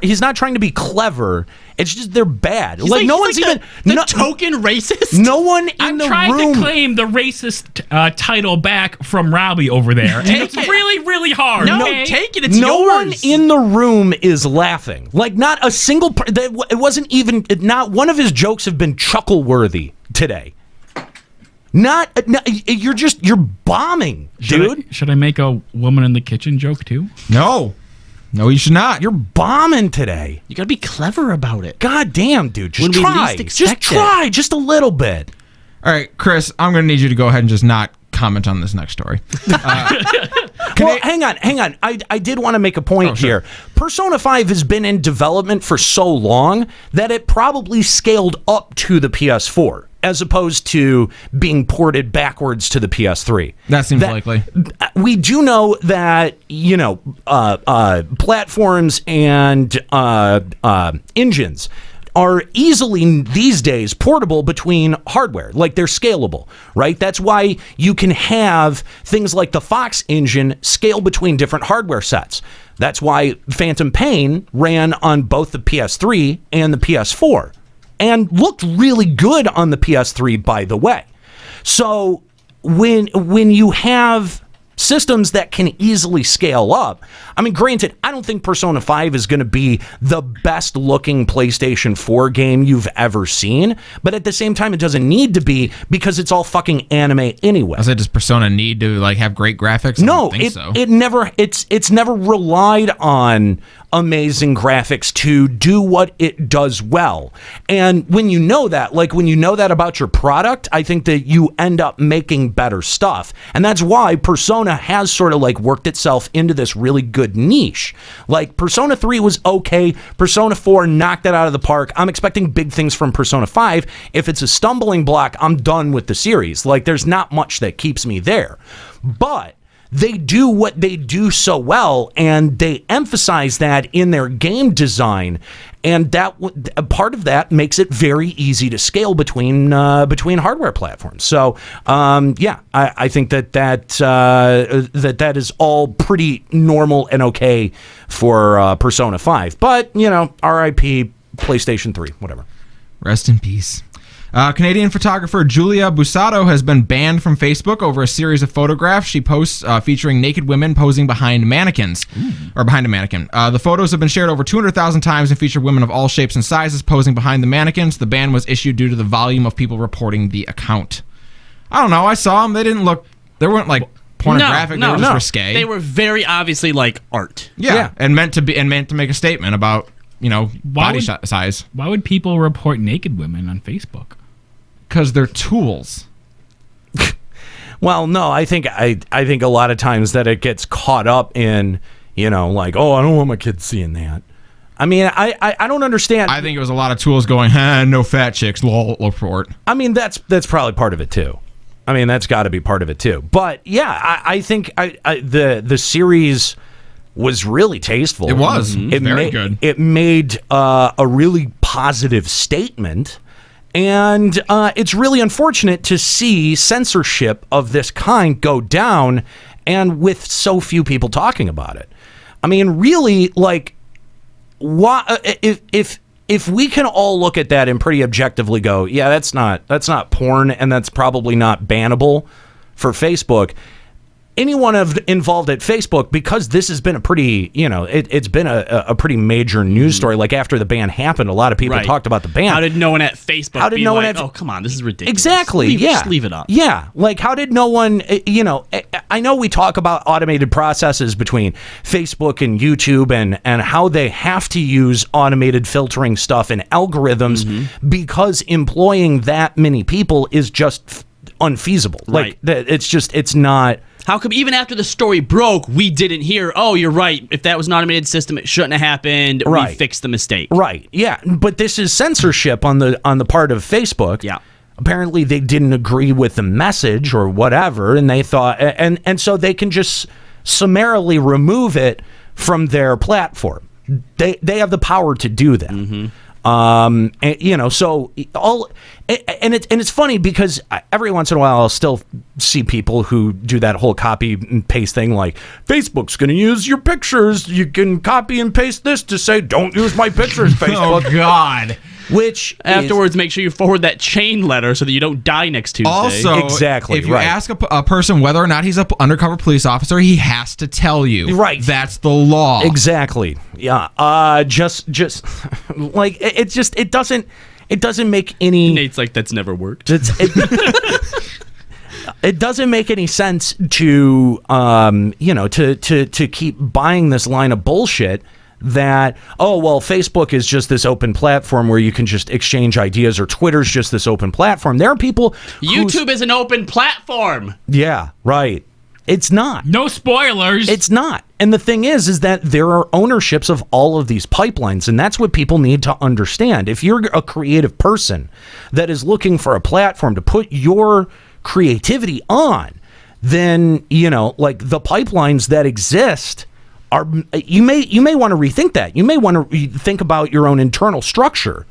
He's not trying to be clever. It's just they're bad. He's no one's even token racist. No one in I'm the trying room. to claim the racist title back from Robbie over there. And it's really, really hard. No, take it. It's no yours. one in the room is laughing. Like, not a single. It wasn't even. Not one of his jokes have been chuckle worthy today. You're bombing, dude. Should I make a woman in the kitchen joke too? No, you should not. You're bombing today. You gotta be clever about it. God damn, dude. Just When we try. least expect Just try. Just a little bit. All right, Chris, I'm going to need you to go ahead and just not comment on this next story. Hang on. I did want to make a point here. Persona 5 has been in development for so long that it probably scaled up to the PS4 as opposed to being ported backwards to the PS3. That seems likely. We do know that, platforms and engines are easily these days portable between hardware. Like, they're scalable, right? That's why you can have things like the Fox engine scale between different hardware sets. That's why Phantom Pain ran on both the PS3 and the PS4 and looked really good on the PS3, by the way. So when you have systems that can easily scale up. I mean, granted, I don't think Persona 5 is going to be the best looking PlayStation 4 game you've ever seen, but at the same time, it doesn't need to be because it's all fucking anime anyway. I said, does Persona need to have great graphics? No, I don't think so. It never. It's never relied on amazing graphics to do what it does well. And when you know that, when you know that about your product, I think that you end up making better stuff. And that's why Persona has sort of worked itself into this really good niche. Like, Persona 3 was okay. Persona 4 knocked it out of the park. I'm expecting big things from Persona 5. If it's a stumbling block, I'm done with the series. There's not much that keeps me there. But they do what they do so well, and they emphasize that in their game design, and that part of that makes it very easy to scale between hardware platforms. So, I think that is all pretty normal and okay for Persona 5. But R.I.P. PlayStation 3, whatever. Rest in peace. Canadian photographer Julia Busato has been banned from Facebook over a series of photographs she posts featuring naked women posing behind mannequins, or behind a mannequin. The photos have been shared over 200,000 times and feature women of all shapes and sizes posing behind the mannequins. The ban was issued due to the volume of people reporting the account. I don't know. I saw them. They weren't pornographic. They were just risque. They were very obviously art. Yeah, and meant to make a statement about body size. Why would people report naked women on Facebook? Because they're tools. Well, no, I think a lot of times that it gets caught up in, I don't want my kids seeing that. I mean, I don't understand. I think it was a lot of tools going, no fat chicks, lol, report. I mean, that's probably part of it too. I mean, that's got to be part of it too. But yeah, I think the series was really tasteful. It was. Very good. It made a really positive statement. And it's really unfortunate to see censorship of this kind go down, and with so few people talking about it. I mean, really, like, if we can all look at that and pretty objectively go, yeah, that's not porn, and that's probably not bannable for Facebook. Anyone involved at Facebook, because this has been a pretty, it's been a pretty major news story. Like after the ban happened, a lot of people talked about the ban. How did no one at Facebook oh, come on, this is ridiculous. Exactly, Just leave it up. Yeah, like how did no one, I know we talk about automated processes between Facebook and YouTube and how they have to use automated filtering stuff and algorithms because employing that many people is just unfeasible. Right. Like it's not. How come even after the story broke, we didn't hear, oh, you're right, if that was an automated system, it shouldn't have happened, we fixed the mistake. Right, yeah, but this is censorship on the part of Facebook. Yeah. Apparently they didn't agree with the message or whatever, and they thought, and so they can just summarily remove it from their platform. They have the power to do that. So it's funny because every once in a while I'll still see people who do that whole copy and paste thing, like Facebook's going to use your pictures. You can copy and paste this to say, don't use my pictures, Facebook. Oh, God. Which afterwards, make sure you forward that chain letter so that you don't die next Tuesday. Also, exactly, if you ask a person whether or not he's an undercover police officer, he has to tell you. Right. That's the law. Exactly. Yeah. Just like it doesn't make any. Nate's like, that's never worked. It doesn't make any sense to to keep buying this line of bullshit that, oh, well, Facebook is just this open platform where you can just exchange ideas, or Twitter's just this open platform. There are people YouTube is an open platform. Yeah, right. It's not. No spoilers. It's not. And the thing is that there are ownerships of all of these pipelines, and that's what people need to understand. If you're a creative person that is looking for a platform to put your creativity on, then, like the pipelines that exist are, you may want to rethink that. You may want to think about your own internal structure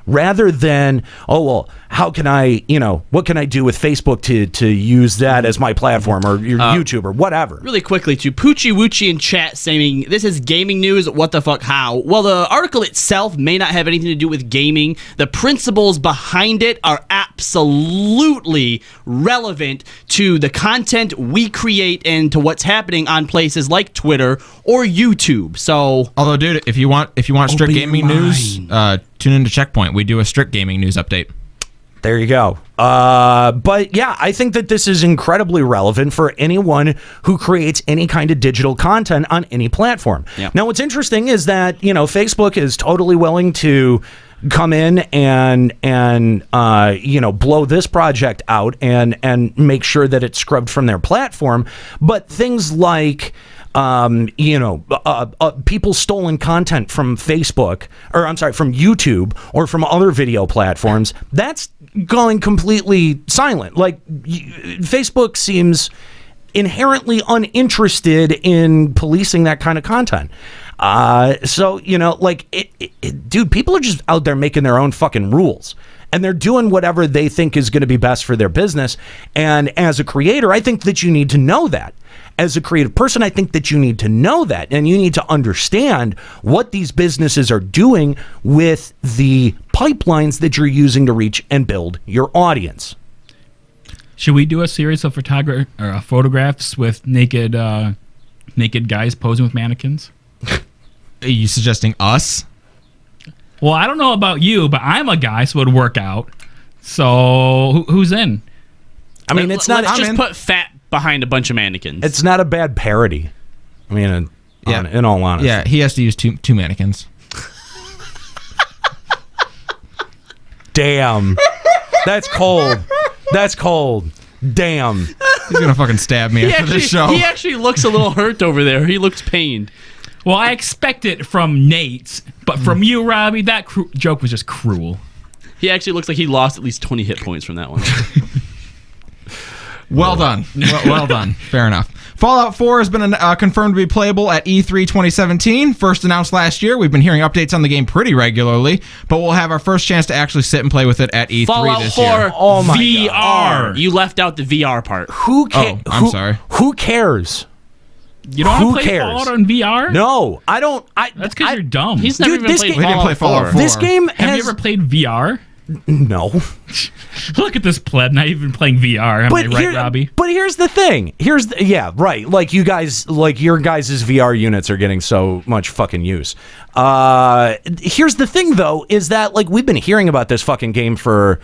rather than, oh, well, how can I, what can I do with Facebook to use that as my platform, or your YouTube or whatever? Really quickly, to Poochie Woochie in chat saying, this is gaming news, what the fuck, how? Well, the article itself may not have anything to do with gaming. The principles behind it are absolutely relevant to the content we create and to what's happening on places like Twitter or YouTube. So, although, dude, if you want strict gaming news, tune into Checkpoint. We do a strict gaming news update. There you go. But yeah, I think that this is incredibly relevant for anyone who creates any kind of digital content on any platform. Yep. Now, what's interesting is that, Facebook is totally willing to come in and blow this project out and make sure that it's scrubbed from their platform. But things like people's stolen content from Facebook, from YouTube or from other video platforms, that's going completely silent. Like, Facebook seems inherently uninterested in policing that kind of content. Dude, people are just out there making their own fucking rules. And they're doing whatever they think is going to be best for their business. And as a creator, I think that you need to know that. As a creative person, I think that you need to know that. And you need to understand what these businesses are doing with the pipelines that you're using to reach and build your audience. Should we do a series of photographs with naked guys posing with mannequins? Are you suggesting us? Well, I don't know about you, but I'm a guy, so it would work out. So who's in? I mean, it's not. Let's just put fat behind a bunch of mannequins. It's not a bad parody. I mean, in all honesty. Yeah, he has to use two mannequins. Damn. That's cold. That's cold. Damn. He's going to fucking stab me after this show. He actually looks a little hurt over there. He looks pained. Well, I expect it from Nate, but from you, Robbie, that joke was just cruel. He actually looks like he lost at least 20 hit points from that one. Well done. Well done. Fair enough. Fallout 4 has been confirmed to be playable at E3 2017. First announced last year. We've been hearing updates on the game pretty regularly, but we'll have our first chance to actually sit and play with it at E3 Fallout this 4 year. Oh my VR. God. You left out the VR part. Who cares? I'm sorry. Who cares? You don't want to play Fallout on VR? No, I don't. That's because you're dumb. He's never even played We didn't play Fallout 4. This game Have you ever played VR? No. Look at this pleb, not even playing VR. Am I right, Robbie? But here's the thing. Yeah, right. Like you guys, like your guys' VR units are getting so much fucking use. Here's the thing, though, is that like we've been hearing about this fucking game for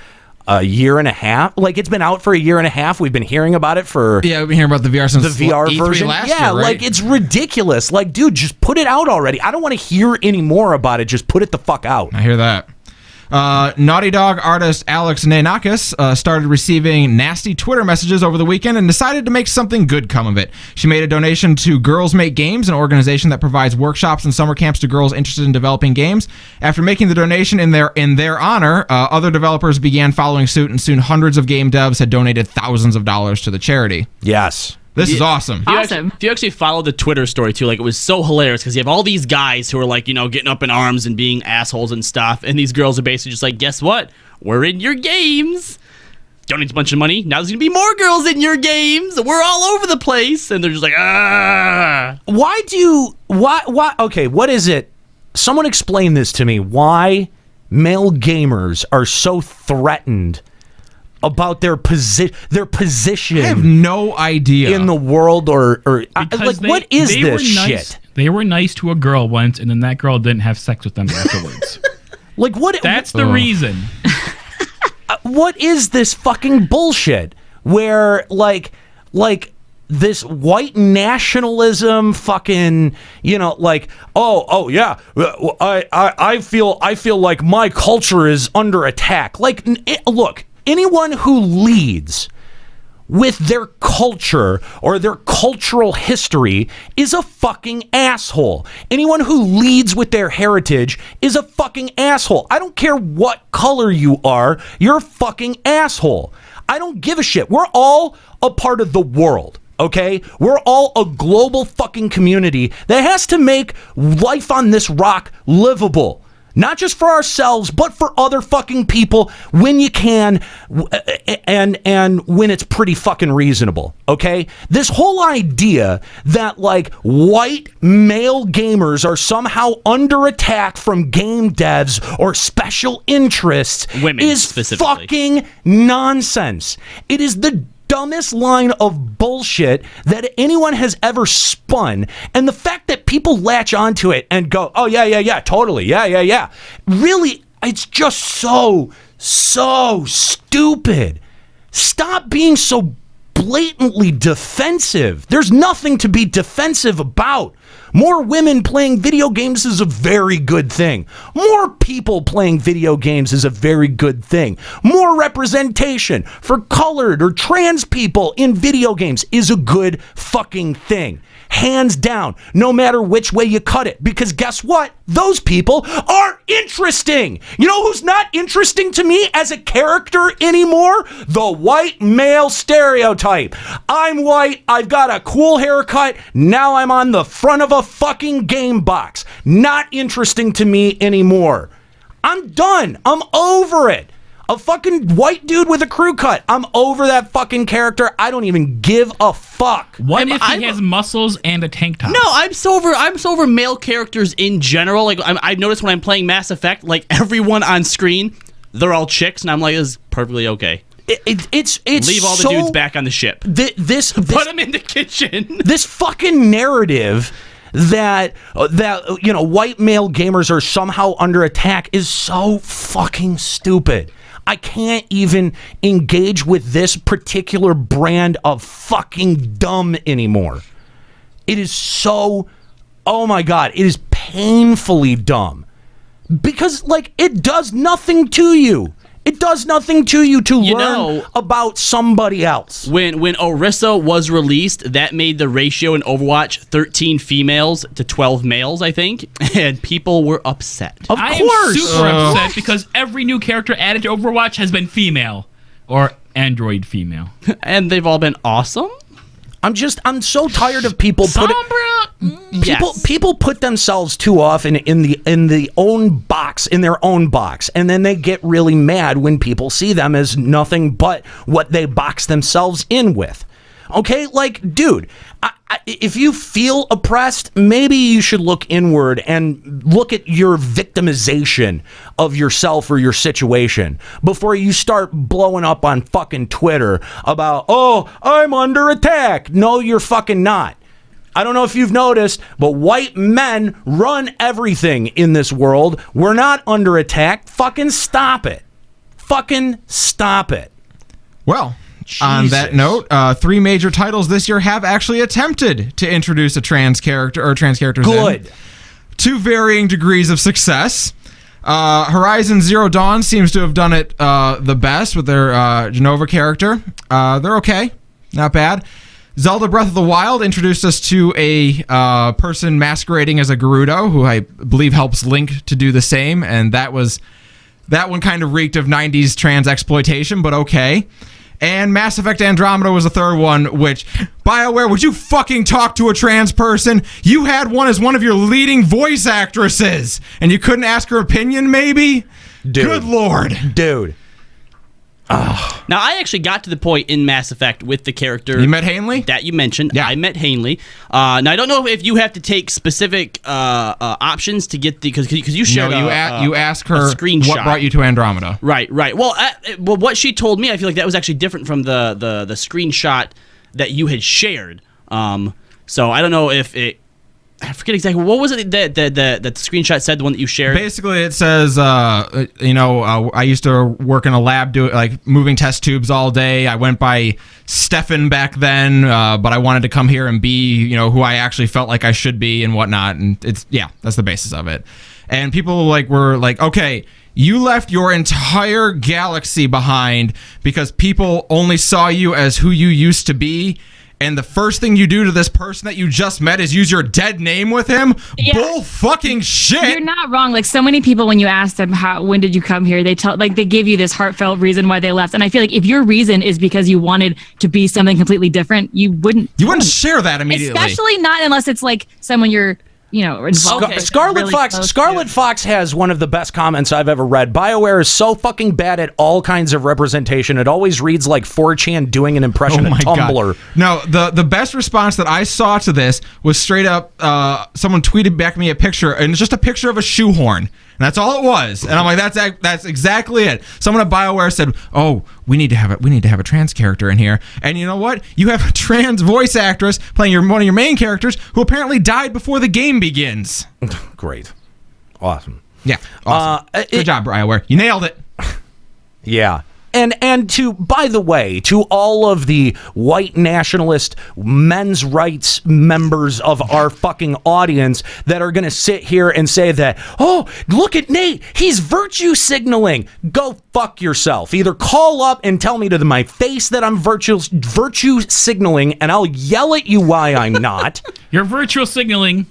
a year and a half. Like it's been out for a year and a half. We've been hearing about it for we've been hearing about the VR since the VR E3 version. last Yeah, year, right? like it's ridiculous. Like, dude, just put it out already. I don't want to hear any more about it. Just put it the fuck out. I hear that. Naughty Dog artist Alex Nanakis started receiving nasty Twitter messages over the weekend and decided to make something good come of it. She made a donation to Girls Make Games, an organization that provides workshops and summer camps to girls interested in developing games. After making the donation in their honor, other developers began following suit, and soon hundreds of game devs had donated thousands of dollars to the charity. Yes. This is awesome. If you actually follow the Twitter story too, like it was so hilarious because you have all these guys who are like, you know, getting up in arms and being assholes and stuff, and these girls are basically just like, guess what? We're in your games. Donate a bunch of money. Now there's gonna be more girls in your games. We're all over the place, and they're just like, ah. Why? Okay, what is it? Someone explain this to me. Why male gamers are so threatened about their position? I have no idea in the world, or Because like what is they this were nice, shit? They were nice to a girl once, and then that girl didn't have sex with them afterwards. Like what? That's the reason. What is this fucking bullshit? Where like this white nationalism, fucking, you know, like oh yeah, I feel like my culture is under attack. Like look. Anyone who leads with their culture or their cultural history is a fucking asshole. Anyone who leads with their heritage is a fucking asshole. I don't care what color you are, you're a fucking asshole. I don't give a shit. We're all a part of the world. Okay? We're all a global fucking community that has to make life on this rock livable. Not just for ourselves, but for other fucking people when you can, and when it's pretty fucking reasonable, okay? This whole idea that, like, white male gamers are somehow under attack from game devs or special interests is fucking nonsense. It is the dumbest line of bullshit that anyone has ever spun, and the fact that people latch onto it and go, oh yeah, totally, yeah, really, it's just so stupid. Stop being so blatantly defensive. There's nothing to be defensive about. More women playing video games is a very good thing. More people playing video games is a very good thing. More representation for colored or trans people in video games is a good fucking thing. Hands down, no matter which way you cut it. Because guess what? Those people are interesting. You know who's not interesting to me as a character anymore? The white male stereotype. I'm white, I've got a cool haircut, now I'm on the front of a fucking game box. Not interesting to me anymore. I'm done. I'm over it. A fucking white dude with a crew cut. I'm over that fucking character. I don't even give a fuck. What if he has muscles and a tank top? No, I'm so over male characters in general. Like I've noticed when I'm playing Mass Effect, like everyone on screen, they're all chicks, and I'm like, this is perfectly okay. It's leave all the dudes back on the ship. This put them in the kitchen. This fucking narrative that you know, white male gamers are somehow under attack is so fucking stupid. I can't even engage with this particular brand of fucking dumb anymore. It is so, oh my God, it is painfully dumb. Because, like, it does nothing to you. It does nothing to you to You learn know, about somebody else. When Orisa was released, that made the ratio in Overwatch 13 females to 12 males, I think, and people were upset. Of I course. am super upset because every new character added to Overwatch has been female or android female. And they've all been awesome. I'm so tired of people putting Yes. people put themselves too often in their own box, and then they get really mad when people see them as nothing but what they box themselves in with. Okay, like, dude, if you feel oppressed, maybe you should look inward and look at your victimization of yourself or your situation before you start blowing up on fucking Twitter about, oh, I'm under attack. No, you're fucking not. I don't know if you've noticed, but white men run everything in this world. We're not under attack. Fucking stop it. Fucking stop it. Well, on that note, 3 major titles this year have actually attempted to introduce a trans character or trans characters. Good. To varying degrees of success. Horizon Zero Dawn seems to have done it the best with their Genova character. They're okay. Not bad. Zelda Breath of the Wild introduced us to a person masquerading as a Gerudo, who I believe helps Link to do the same, and that one kind of reeked of 90s trans exploitation, but okay. And Mass Effect Andromeda was the third one, which, BioWare, would you fucking talk to a trans person? You had one as one of your leading voice actresses, and you couldn't ask her opinion, maybe? Dude. Good lord. Dude. Now, I actually got to the point in Mass Effect with the character... You met Hanley? That you mentioned. Yeah. I met Hanley. Now, I don't know if you have to take specific options to get the... Because you shared you asked her screenshot. what brought you to Andromeda. Right. Well, what she told me, I feel like that was actually different from the screenshot that you had shared. So I don't know if it... I forget exactly what was it that the screenshot said, the one that you shared. Basically, it says, I used to work in a lab moving test tubes all day. I went by Stefan back then, but I wanted to come here and be, who I actually felt like I should be and whatnot. And that's the basis of it. And people were like, okay, you left your entire galaxy behind because people only saw you as who you used to be. And the first thing you do to this person that you just met is use your dead name with him? Yeah. Bull fucking shit. You're not wrong. Like, so many people, when you ask them when did you come here, they give you this heartfelt reason why they left. And I feel like if your reason is because you wanted to be something completely different, you wouldn't share that immediately. Especially not unless it's like someone you're involved. Scarlet Fox has one of the best comments I've ever read. BioWare is so fucking bad at all kinds of representation. It always reads like 4chan doing an impression of Tumblr. God. No, the best response that I saw to this was straight up someone tweeted back me a picture, and it's just a picture of a shoehorn. And that's all it was. And I'm like, that's exactly it. Someone at BioWare said, "Oh, we need to have a trans character in here." And you know what? You have a trans voice actress playing one of your main characters who apparently died before the game begins. Great. Awesome. Yeah. Awesome. Good job, BioWare. You nailed it. Yeah. And to, by the way, to all of the white nationalist men's rights members of our fucking audience that are going to sit here and say that, oh, look at Nate, he's virtue signaling. Go fuck yourself. Either call up and tell me to my face that I'm virtue signaling, and I'll yell at you why I'm not. You're virtual signaling.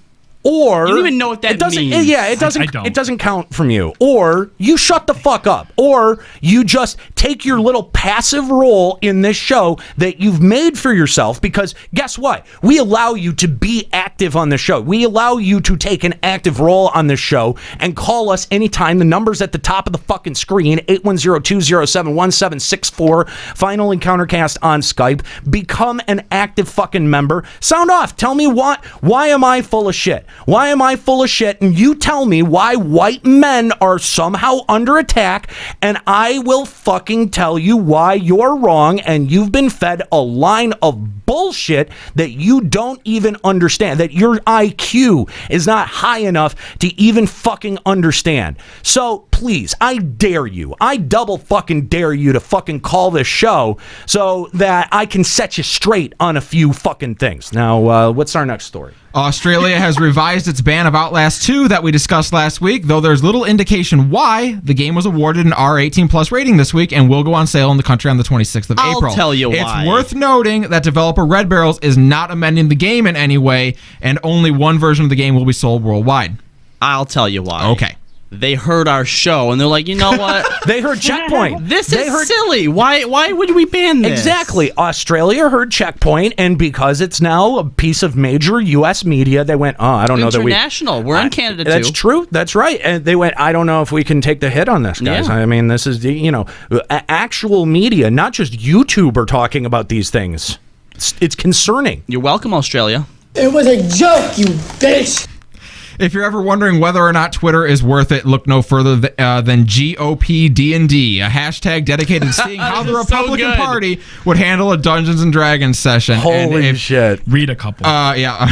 Or you don't even know what that means. Yeah, it doesn't count from you. Or you shut the fuck up. Or you just take your little passive role in this show that you've made for yourself, because guess what? We allow you to be active on the show. We allow you to take an active role on this show and call us anytime. The number's at the top of the fucking screen, 810-207-1764, Final Encountercast on Skype. Become an active fucking member. Sound off. Tell me why am I full of shit? Why am I full of shit? And you tell me why white men are somehow under attack, and I will fucking tell you why you're wrong, and you've been fed a line of bullshit that you don't even understand, that your IQ is not high enough to even fucking understand. So please, I dare you. I double fucking dare you to fucking call this show so that I can set you straight on a few fucking things. Now, what's our next story? Australia has revised its ban of Outlast 2 that we discussed last week, though there's little indication why. The game was awarded an R18 plus rating this week and will go on sale in the country on the 26th of April. I'll tell you why. It's worth noting that developer Red Barrels is not amending the game in any way, and only one version of the game will be sold worldwide. I'll tell you why. Okay. They heard our show and they're like, you know what? They heard Checkpoint. This is silly. Why would we ban this? Exactly. Australia heard Checkpoint, and because it's now a piece of major U.S. media, they went, I don't know that we... International. We're in Canada, too. That's true. That's right. And they went, I don't know if we can take the hit on this, guys. Yeah. I mean, this is, actual media, not just YouTube are talking about these things. It's concerning. You're welcome, Australia. It was a joke, you bitch! If you're ever wondering whether or not Twitter is worth it, look no further than GOP D&D, a hashtag dedicated to seeing how the Republican Party would handle a Dungeons and Dragons session. Holy shit. Read a couple. Yeah.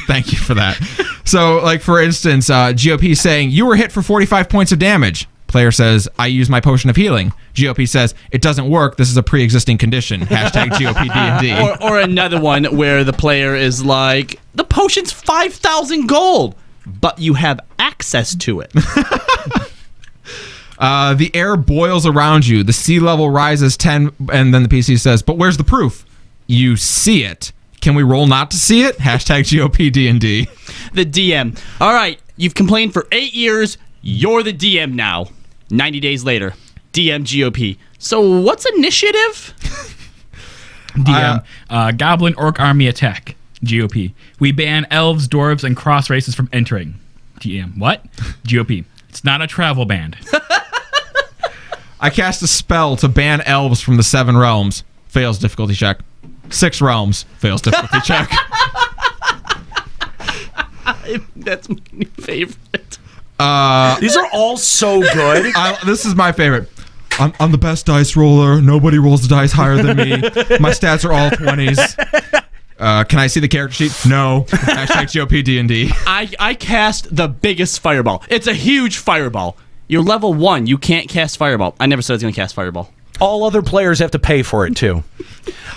Thank you for that. So, like, for instance, GOP saying, you were hit for 45 points of damage. Player says, I use my potion of healing. GOP says, it doesn't work. This is a pre-existing condition. Hashtag GOP D&D. Or another one where the player is like, the potion's 5,000 gold. But you have access to it. The air boils around you. The sea level rises 10, and then the PC says, but where's the proof? You see it. Can we roll not to see it? Hashtag GOP D&D. The DM. All right, you've complained for 8 years. You're the DM now. 90 days later. DM GOP. So what's initiative? DM. Goblin Orc Army Attack. GOP. We ban elves, dwarves, and cross races from entering. DM. What? GOP. It's not a travel ban. I cast a spell to ban elves from the 7 realms. Fails difficulty check. 6 realms. Fails difficulty check. That's my favorite. These are all so good. This is my favorite. I'm the best dice roller. Nobody rolls the dice higher than me. My stats are all 20s. Can I see the character sheet? No. Hashtag GOP D&D. I cast the biggest fireball. It's a huge fireball. You're level 1. You can't cast fireball. I never said I was going to cast fireball. All other players have to pay for it, too.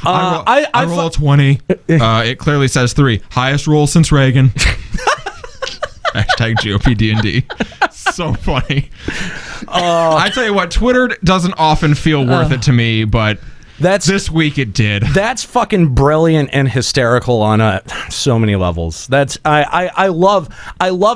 I roll a 20. It clearly says 3. Highest roll since Reagan. Hashtag GOP D&D. So funny. I tell you what, Twitter doesn't often feel worth it to me, but... this week it did. That's fucking brilliant and hysterical on so many levels. I love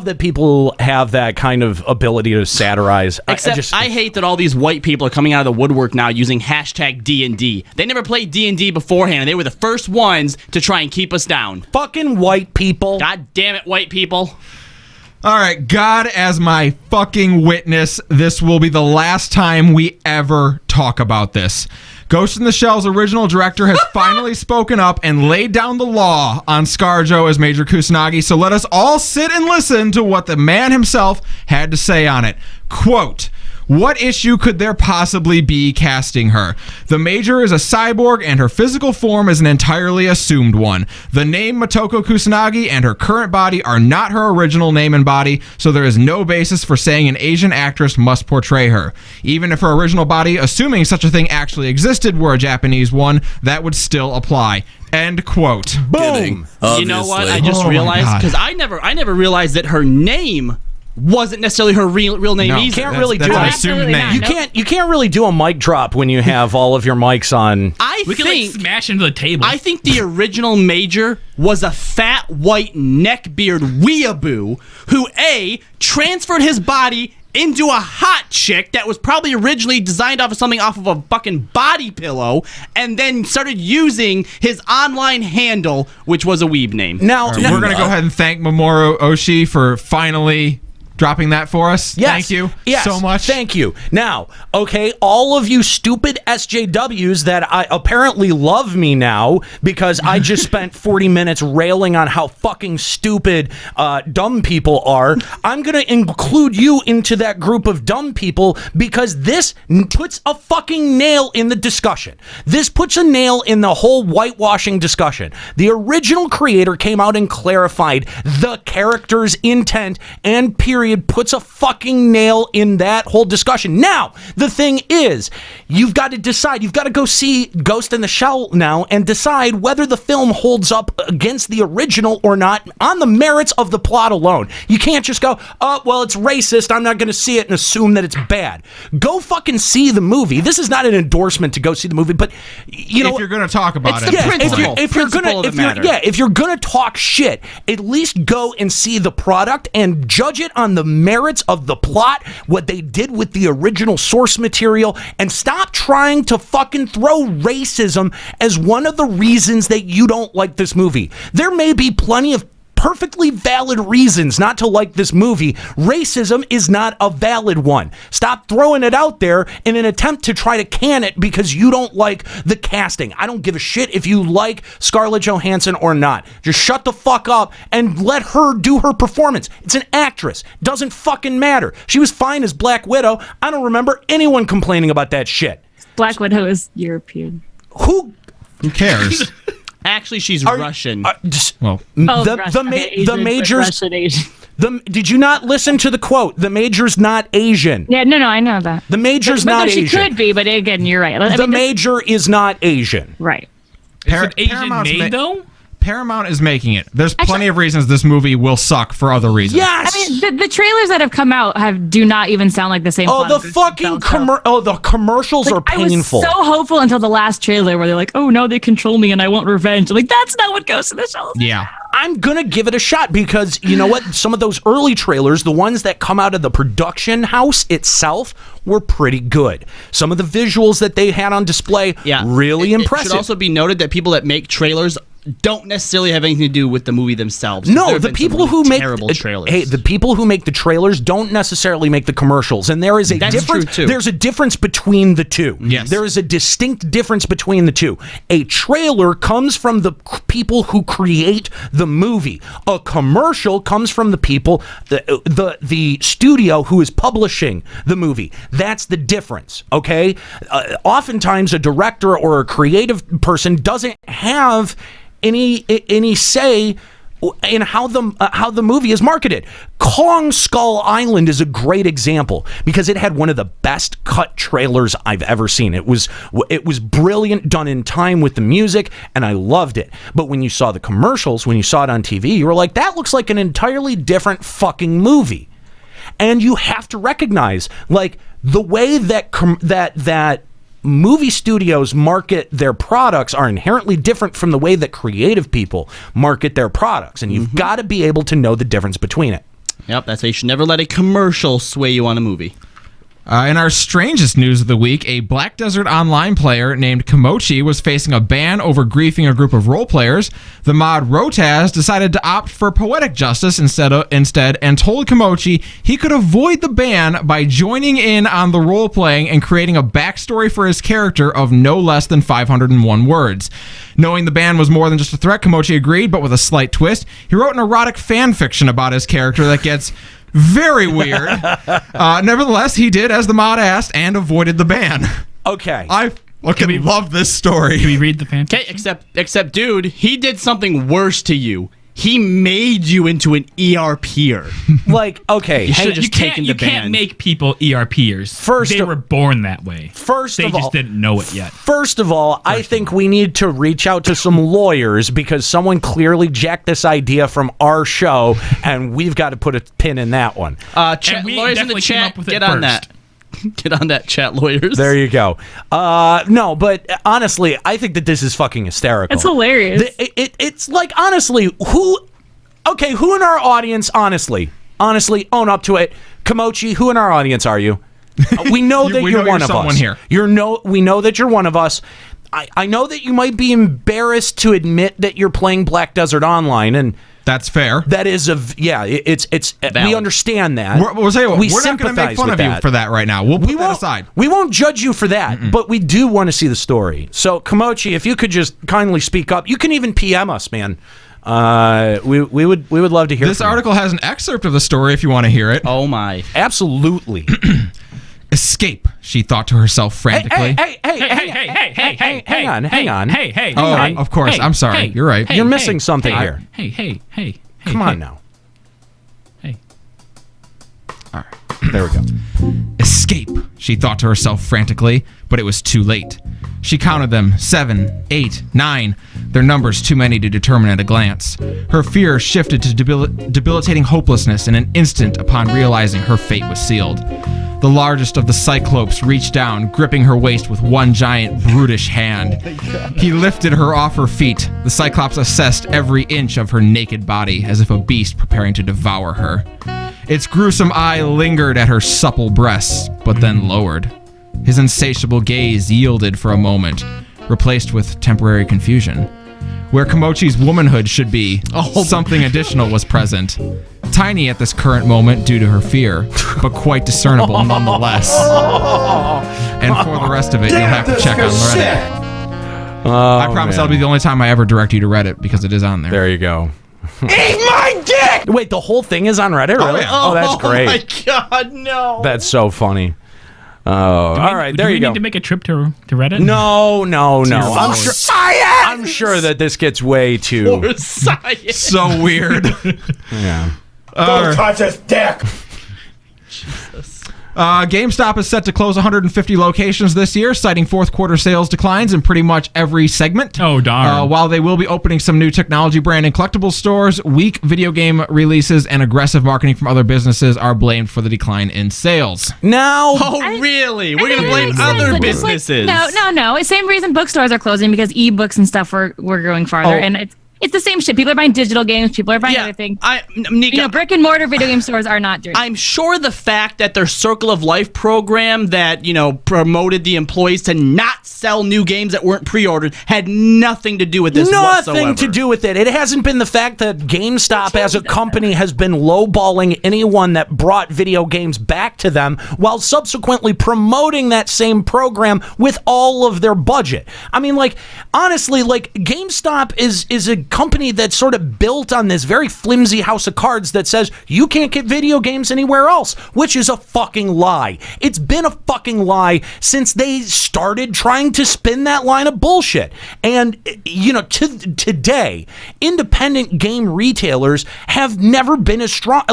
that people have that kind of ability to satirize. Except I hate that all these white people are coming out of the woodwork now using hashtag D&D. They never played D&D beforehand, and they were the first ones to try and keep us down. Fucking white people. God damn it, white people. All right, God as my fucking witness, this will be the last time we ever talk about this. Ghost in the Shell's original director has finally spoken up and laid down the law on ScarJo as Major Kusanagi, so let us all sit and listen to what the man himself had to say on it. Quote, what issue could there possibly be casting her? The Major is a cyborg and her physical form is an entirely assumed one. The name Motoko Kusanagi and her current body are not her original name and body, so there is no basis for saying an Asian actress must portray her. Even if her original body, assuming such a thing actually existed, were a Japanese one, that would still apply. End quote. Boom. You know what? I just realized, because I never realized that her name wasn't necessarily her real name either. You can't really do an assumed name. You can't really do a mic drop when you have all of your mics on. We can like smash into the table. I think the original Major was a fat white neckbeard weeaboo who transferred his body into a hot chick that was probably originally designed off of a fucking body pillow, and then started using his online handle, which was a weeb name. Now, we're going to go ahead and thank Mamoru Oshii for finally dropping that for us. Yes. Thank you so much. Thank you. Now, okay, all of you stupid SJWs that apparently love me now because I just spent 40 minutes railing on how fucking stupid dumb people are, I'm going to include you into that group of dumb people because this puts a fucking nail in the discussion. This puts a nail in the whole whitewashing discussion. The original creator came out and clarified the character's intent and period period puts a fucking nail in that whole discussion. Now, the thing is, you've got to decide. You've got to go see Ghost in the Shell now and decide whether the film holds up against the original or not on the merits of the plot alone. You can't just go, oh, well, it's racist, I'm not going to see it and assume that it's bad. Go fucking see the movie. This is not an endorsement to go see the movie, but you know, if you're going to talk about it's it, the principle. if you're gonna talk shit, at least go and see the product and judge it on the merits of the plot, what they did with the original source material, and stop trying to fucking throw racism as one of the reasons that you don't like this movie. There may be plenty of perfectly valid reasons not to like this movie. Racism is not a valid one. Stop throwing it out there in an attempt to try to can it because you don't like the casting. I don't give a shit if you like Scarlett Johansson or not. Just shut the fuck up and let her do her performance. It's an actress. Doesn't fucking matter. She was fine as Black Widow. I don't remember anyone complaining about that shit. Black Widow is European. Who cares? Actually, she's Russian. The majors. Did you not listen to the quote? The major's not Asian. Yeah, no, I know that. The major's but not she Asian. She could be, but again, you're right. The major is not Asian. Right. Is it Asian made though? Paramount is making it. There's plenty of reasons this movie will suck for other reasons. Yes. I mean, the trailers that have come out do not even sound like the same. Oh, the fucking the commercials are painful. I was so hopeful until the last trailer where they're like, "Oh, now they control me and I want revenge." I'm like, that's not what Ghost in the Shell. Yeah. I'm gonna give it a shot because you know what? Some of those early trailers, the ones that come out of the production house itself, were pretty good. Some of the visuals that they had on display, really impressive. It should also be noted that people that make trailers don't necessarily have anything to do with the movie themselves. No, the people who make terrible trailers. Hey, the people who make the trailers don't necessarily make the commercials, and there is a difference. True too. There's a difference between the two. Yes, there is a distinct difference between the two. A trailer comes from the people who create the movie. A commercial comes from the people, the studio who is publishing the movie. That's the difference. Okay, oftentimes a director or a creative person doesn't have any say in how the movie is marketed. Kong Skull Island is a great example because it had one of the best cut trailers I've ever seen. It was brilliant, done in time with the music, and I loved it. But when you saw the commercials, when you saw it on TV, you were like, that looks like an entirely different fucking movie. And you have to recognize, like, the way that movie studios market their products are inherently different from the way that creative people market their products, and you've got to be able to know the difference between it. Yep, that's why you should never let a commercial sway you on a movie. In our strangest news of the week, a Black Desert Online player named Kimochi was facing a ban over griefing a group of role players. The mod Rotaz decided to opt for poetic justice instead and told Kimochi he could avoid the ban by joining in on the role playing and creating a backstory for his character of no less than 501 words. Knowing the ban was more than just a threat, Kimochi agreed, but with a slight twist. He wrote an erotic fan fiction about his character that gets very weird. Nevertheless, he did as the mod asked and avoided the ban. Okay. I fucking love this story. Can we read the fan? Okay, except, dude, he did something worse to you. He made you into an ERPer. Like, okay, you should have just taken the ban. You can't make people ERPers. They were born that way. They just didn't know it yet. First of all, I think we need to reach out to some lawyers because someone clearly jacked this idea from our show, and we've got to put a pin in that one. Lawyers in the chat, get on that. Get on that, chat lawyers. There you go. No, but honestly, I think that this is fucking hysterical. It's hilarious. It's like, honestly, who in our audience, honestly, own up to it. Kimochi, who in our audience are you? We know that you're one of us. Here. We know that you're one of us. I know that you might be embarrassed to admit that you're playing Black Desert Online, and that's fair. That is it's we understand that. We'll say we're sympathize not going to make fun of that. you for that right now. We'll put that aside. We won't judge you for that, but we do want to see the story. So, Kimochi, if you could just kindly speak up, you can even PM us, man. We would love to hear. This article has an excerpt of the story if you want to hear it. Oh my! Absolutely. Escape, she thought to herself frantically. Hey, hang on. Hey. Oh, of course. I'm sorry. You're right. You're missing something here. Hey. Come on now. Hey. All right. There we go. Escape, she thought to herself frantically, but it was too late. She counted them, 7, 8, 9. Their numbers too many to determine at a glance. Her fear shifted to debilitating hopelessness in an instant upon realizing her fate was sealed. The largest of the Cyclopes reached down, gripping her waist with one giant, brutish hand. He lifted her off her feet. The Cyclops assessed every inch of her naked body, as if a beast preparing to devour her. Its gruesome eye lingered at her supple breasts, but then lowered. His insatiable gaze yielded for a moment, replaced with temporary confusion. Where Komochi's womanhood should be, something additional was present. Tiny at this current moment due to her fear, but quite discernible nonetheless. And for the rest of it, you'll have to check on Reddit. I promise that'll be the only time I ever direct you to Reddit, because it is on there. There you go. Eat my dick! Wait, the whole thing is on Reddit? Really? yeah. Oh, that's great. Oh my God, no. That's so funny. Oh, all right, there you go. Do we need to make a trip to Reddit? No. I'm sure that this gets way too For science. So weird. Yeah. Don't touch his dick! GameStop is set to close 150 locations this year, citing fourth quarter sales declines in pretty much every segment. Oh, darn. While they will be opening some new technology brand and collectibles stores, weak video game releases and aggressive marketing from other businesses are blamed for the decline in sales. Now, Really? We're going to blame other businesses? No. Same reason bookstores are closing, because ebooks and stuff were going farther, and it's the same shit. People are buying digital games. People are buying other things. Nika, brick and mortar video game stores are not doing. I'm sure the fact that their Circle of Life program that promoted the employees to not sell new games that weren't pre-ordered had nothing to do with this whatsoever. Nothing to do with it. It hasn't been the fact that GameStop as a company has been lowballing anyone that brought video games back to them while subsequently promoting that same program with all of their budget. I mean, honestly, GameStop is a company that's sort of built on this very flimsy house of cards that says you can't get video games anywhere else, which is a fucking lie. It's been a fucking lie since they started trying to spin that line of bullshit. And today, independent game retailers have never been as strong.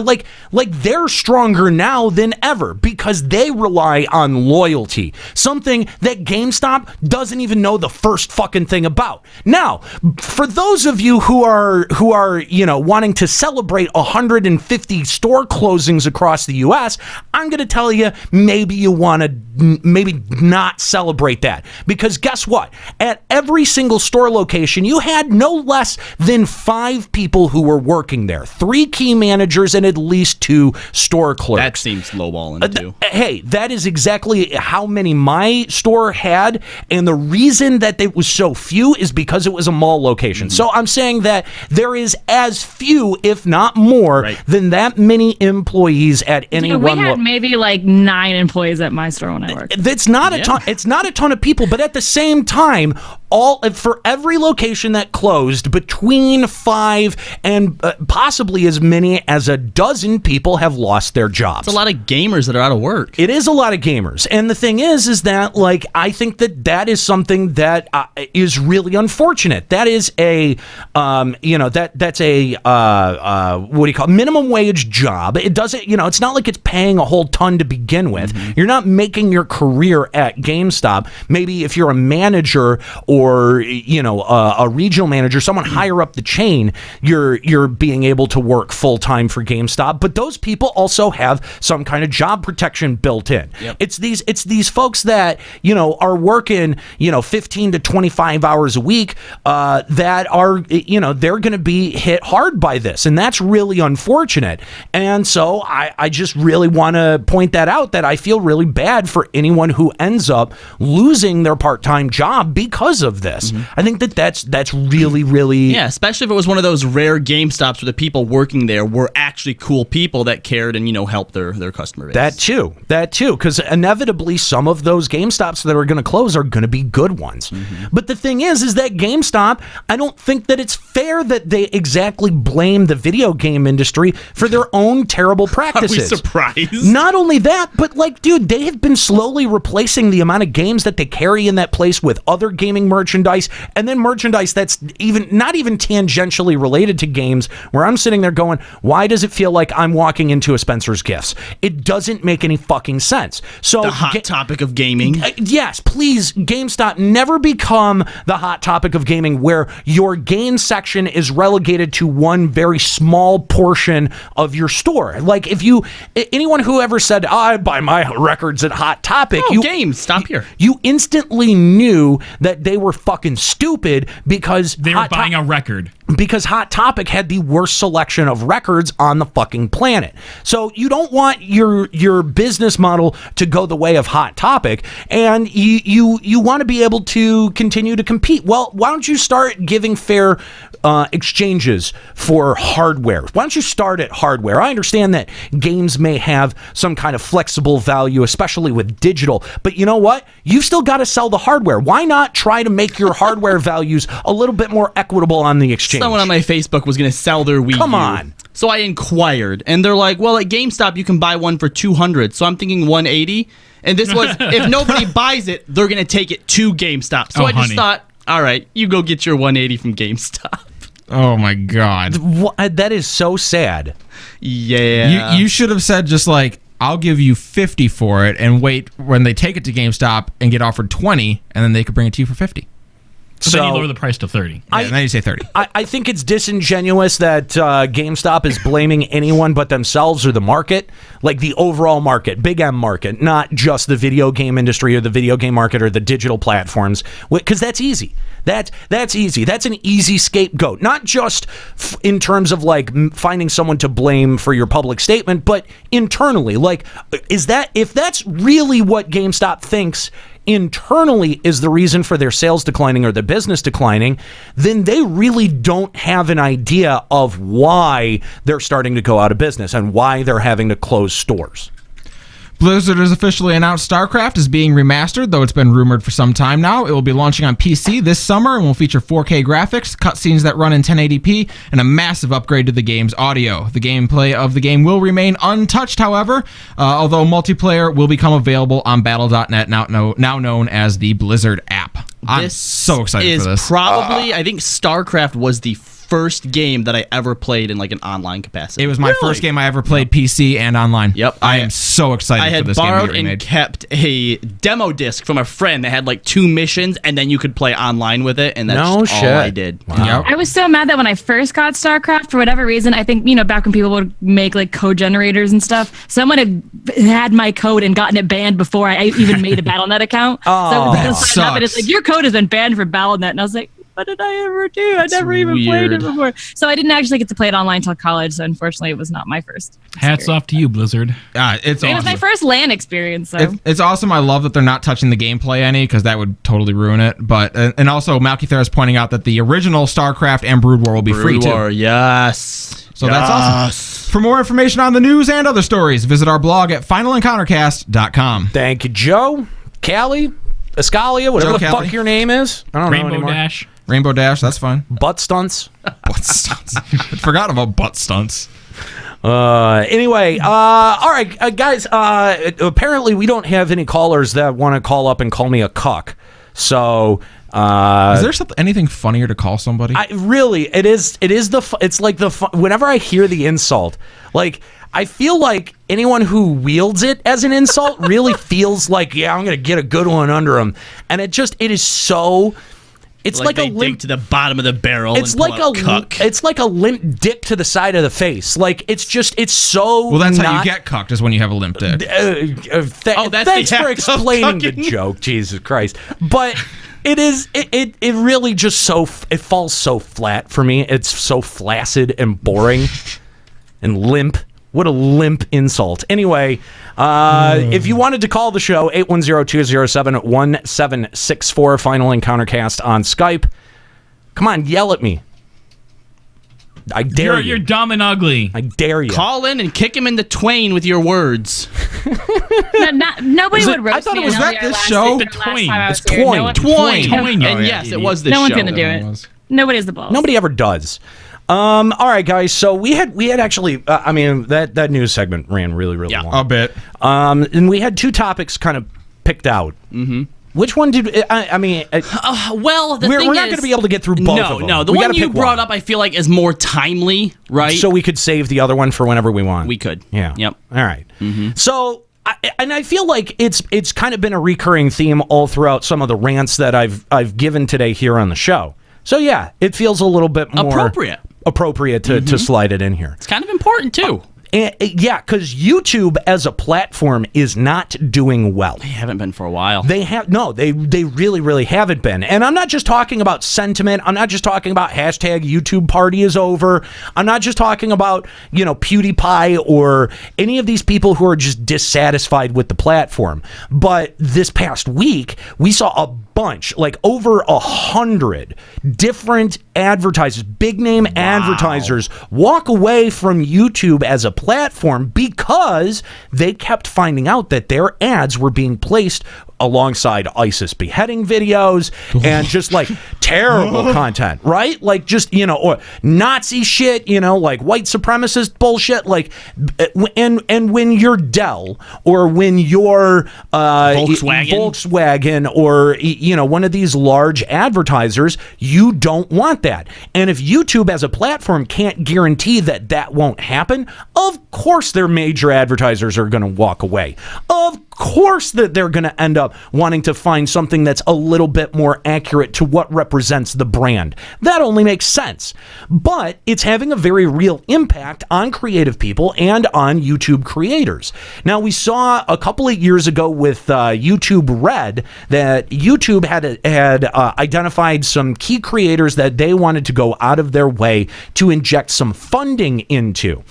They're stronger now than ever because they rely on loyalty, something that GameStop doesn't even know the first fucking thing about. Now, for those of you who are wanting to celebrate 150 store closings across the U.S., I'm going to tell you, maybe you want to not celebrate that, because guess what? At every single store location, you had no less than 5 people who were working there, 3 key managers and at least 2 store clerks. That seems lowballing too. Hey, that is exactly how many my store had, and the reason that it was so few is because it was a mall location. Mm-hmm. So I'm saying that there is as few, if not more, than that many employees at any one. We had maybe 9 employees at my store when I worked. That's not a ton. It's not a ton of people, but at the same time, for every location that closed, between 5 and possibly as many as a dozen people have lost their jobs. It's a lot of gamers that are out of work. It is a lot of gamers, and the thing is that I think that is something that is really unfortunate. That is a that's a what do you call it? Minimum wage job. It doesn't, it's not like it's paying a whole ton to begin with. Mm-hmm. You're not making your career at GameStop. Maybe if you're a manager or a regional manager, someone higher up the chain, you're being able to work full time for GameStop. But those people also have some kind of job protection built in. Yep. It's these folks that are working 15 to 25 hours a week that are they're going to be hit hard by this, and that's really unfortunate. And so I just really want to point that out, that I feel really bad for anyone who ends up losing their part-time job because of this. Mm-hmm. I think that's really especially if it was one of those rare GameStops where the people working there were actually cool people that cared and helped their customer base. That too, because inevitably some of those GameStops that are going to close are going to be good ones. Mm-hmm. But the thing is that GameStop, I don't think that that it's fair that they exactly blame the video game industry for their own terrible practices. Are we surprised? Not only that, but like, dude, they have been slowly replacing the amount of games that they carry in that place with other gaming merchandise, and then merchandise that's not even tangentially related to games, where I'm sitting there going, why does it feel like I'm walking into a Spencer's Gifts? It doesn't make any fucking sense. So the hot topic of gaming. Yes, please, GameStop, never become the hot topic of gaming where your game section is relegated to one very small portion of your store. Like, if anyone who ever said, I buy my records at Hot Topic, Stop here. You instantly knew that they were fucking stupid because they were buying a record. Because Hot Topic had the worst selection of records on the fucking planet. So you don't want your business model to go the way of Hot Topic, and you want to be able to continue to compete. Well, why don't you start giving fair exchanges for hardware? Why don't you start at hardware? I understand that games may have some kind of flexible value, especially with digital, but you know what? You've still got to sell the hardware. Why not try to make your hardware values a little bit more equitable on the exchange? Someone on my Facebook was going to sell their Wii U. Come on. So I inquired, and they're like, well, at GameStop, you can buy one for $200. So I'm thinking $180. And this was, if nobody buys it, they're going to take it to GameStop. So I just thought, all right, you go get your $180 from GameStop. Oh, my God. That is so sad. Yeah. You should have said just like, I'll give you $50 for it, and wait when they take it to GameStop and get offered $20, and then they could bring it to you for $50. So then you lower the price to $30. And then you say $30. I think it's disingenuous that GameStop is blaming anyone but themselves or the market, like the overall market, big M market, not just the video game industry or the video game market or the digital platforms, because that's easy. That's easy. That's an easy scapegoat, not just in terms of like finding someone to blame for your public statement, but internally. Like, if that's really what GameStop thinks internally is the reason for their sales declining or their business declining, then they really don't have an idea of why they're starting to go out of business and why they're having to close stores. Blizzard has officially announced StarCraft is being remastered, though it's been rumored for some time now. It will be launching on PC this summer and will feature 4K graphics, cutscenes that run in 1080p, and a massive upgrade to the game's audio. The gameplay of the game will remain untouched, however, although multiplayer will become available on Battle.net, now known as the Blizzard app. I'm so excited for this. Probably, I think StarCraft was the first game that I ever played in like an online capacity. It was my first game I ever played PC and online. Yep. I am so excited for this game. I to had get borrowed and remade. kept a demo disc from a friend that had like 2 missions, and then you could play online with it, and that's all I did. Wow. I was so mad that when I first got StarCraft, for whatever reason, I think, back when people would make like code generators and stuff, someone had my code and gotten it banned before I even made a Battle.net account. That And it's like, your code has been banned for Battle.net. And I was like, what did I ever do? I never even played it before. So I didn't actually get to play it online until college. So unfortunately, it was not my first Hats off to you, Blizzard. It was my first LAN experience. So. It's awesome. I love that they're not touching the gameplay any, because that would totally ruin it. But and also, Malkithera is pointing out that the original StarCraft and Brood War will be free too. Yes. So that's awesome. For more information on the news and other stories, visit our blog at finalencountercast.com. Thank you, Joe, Callie, Escalia, whatever the fuck your name is. I don't know anymore. Rainbow Dash, that's fine. Butt stunts. Butt stunts. I forgot about butt stunts. Anyway, all right, guys, apparently we don't have any callers that want to call up and call me a cuck. So, is there anything funnier to call somebody? It's like whenever I hear the insult, like, I feel like anyone who wields it as an insult really feels like, yeah, I'm going to get a good one under them. And it is so... It's like a limp dig to the bottom of the barrel. It's and like pull out cuck. It's like a limp dick to the side of the face. Like, it's so. Well, that's how you get cucked, is when you have a limp dick. Thanks for explaining the joke, Jesus Christ. But it really just it falls so flat for me. It's so flaccid and boring and limp. What a limp insult. Anyway, if you wanted to call the show, 810-207-1764, Final Encountercast on Skype. Come on, yell at me. I dare you. You're dumb and ugly. I dare you. Call in and kick him into twain with your words. Nobody would roast I thought me. it was that this show. It's Twain. Twain. And yes, it was this show. No one's going to do it. Nobody has the balls. Nobody ever does. All right, guys. So we had actually. That news segment ran really long. A bit. And we had two topics kind of picked out. Mm-hmm. Which one did we're not going to be able to get through both of them. No, the one you brought up, I feel like, is more timely, right? So we could save the other one for whenever we want. We could. Yeah. Yep. All right. Mm-hmm. So. I feel like it's kind of been a recurring theme all throughout some of the rants that I've given today here on the show. So yeah, it feels a little bit more appropriate to slide it in here. It's kind of important too. Yeah, because YouTube as a platform is not doing well. They haven't been for a while. They really haven't been. And I'm not just talking about sentiment. I'm not just talking about hashtag YouTube party is over. I'm not just talking about, PewDiePie or any of these people who are just dissatisfied with the platform. But this past week, we saw a bunch, like over 100 different advertisers, big name advertisers, walk away from YouTube as a platform because they kept finding out that their ads were being placed alongside ISIS beheading videos and just like terrible content, right? Like just, or Nazi shit, like white supremacist bullshit. Like, and when you're Dell or when you're Volkswagen or, one of these large advertisers, you don't want that. And if YouTube as a platform can't guarantee that that won't happen, of course their major advertisers are going to walk away. Of course that they're going to end up wanting to find something that's a little bit more accurate to what represents the brand. That only makes sense. But it's having a very real impact on creative people and on YouTube creators. Now, we saw a couple of years ago with YouTube Red that YouTube had identified some key creators that they wanted to go out of their way to inject some funding into.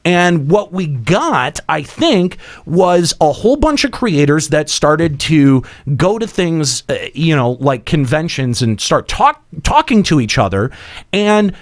And what we got, I think, was a whole bunch of creators that started to go to things, like conventions and start talking to each other and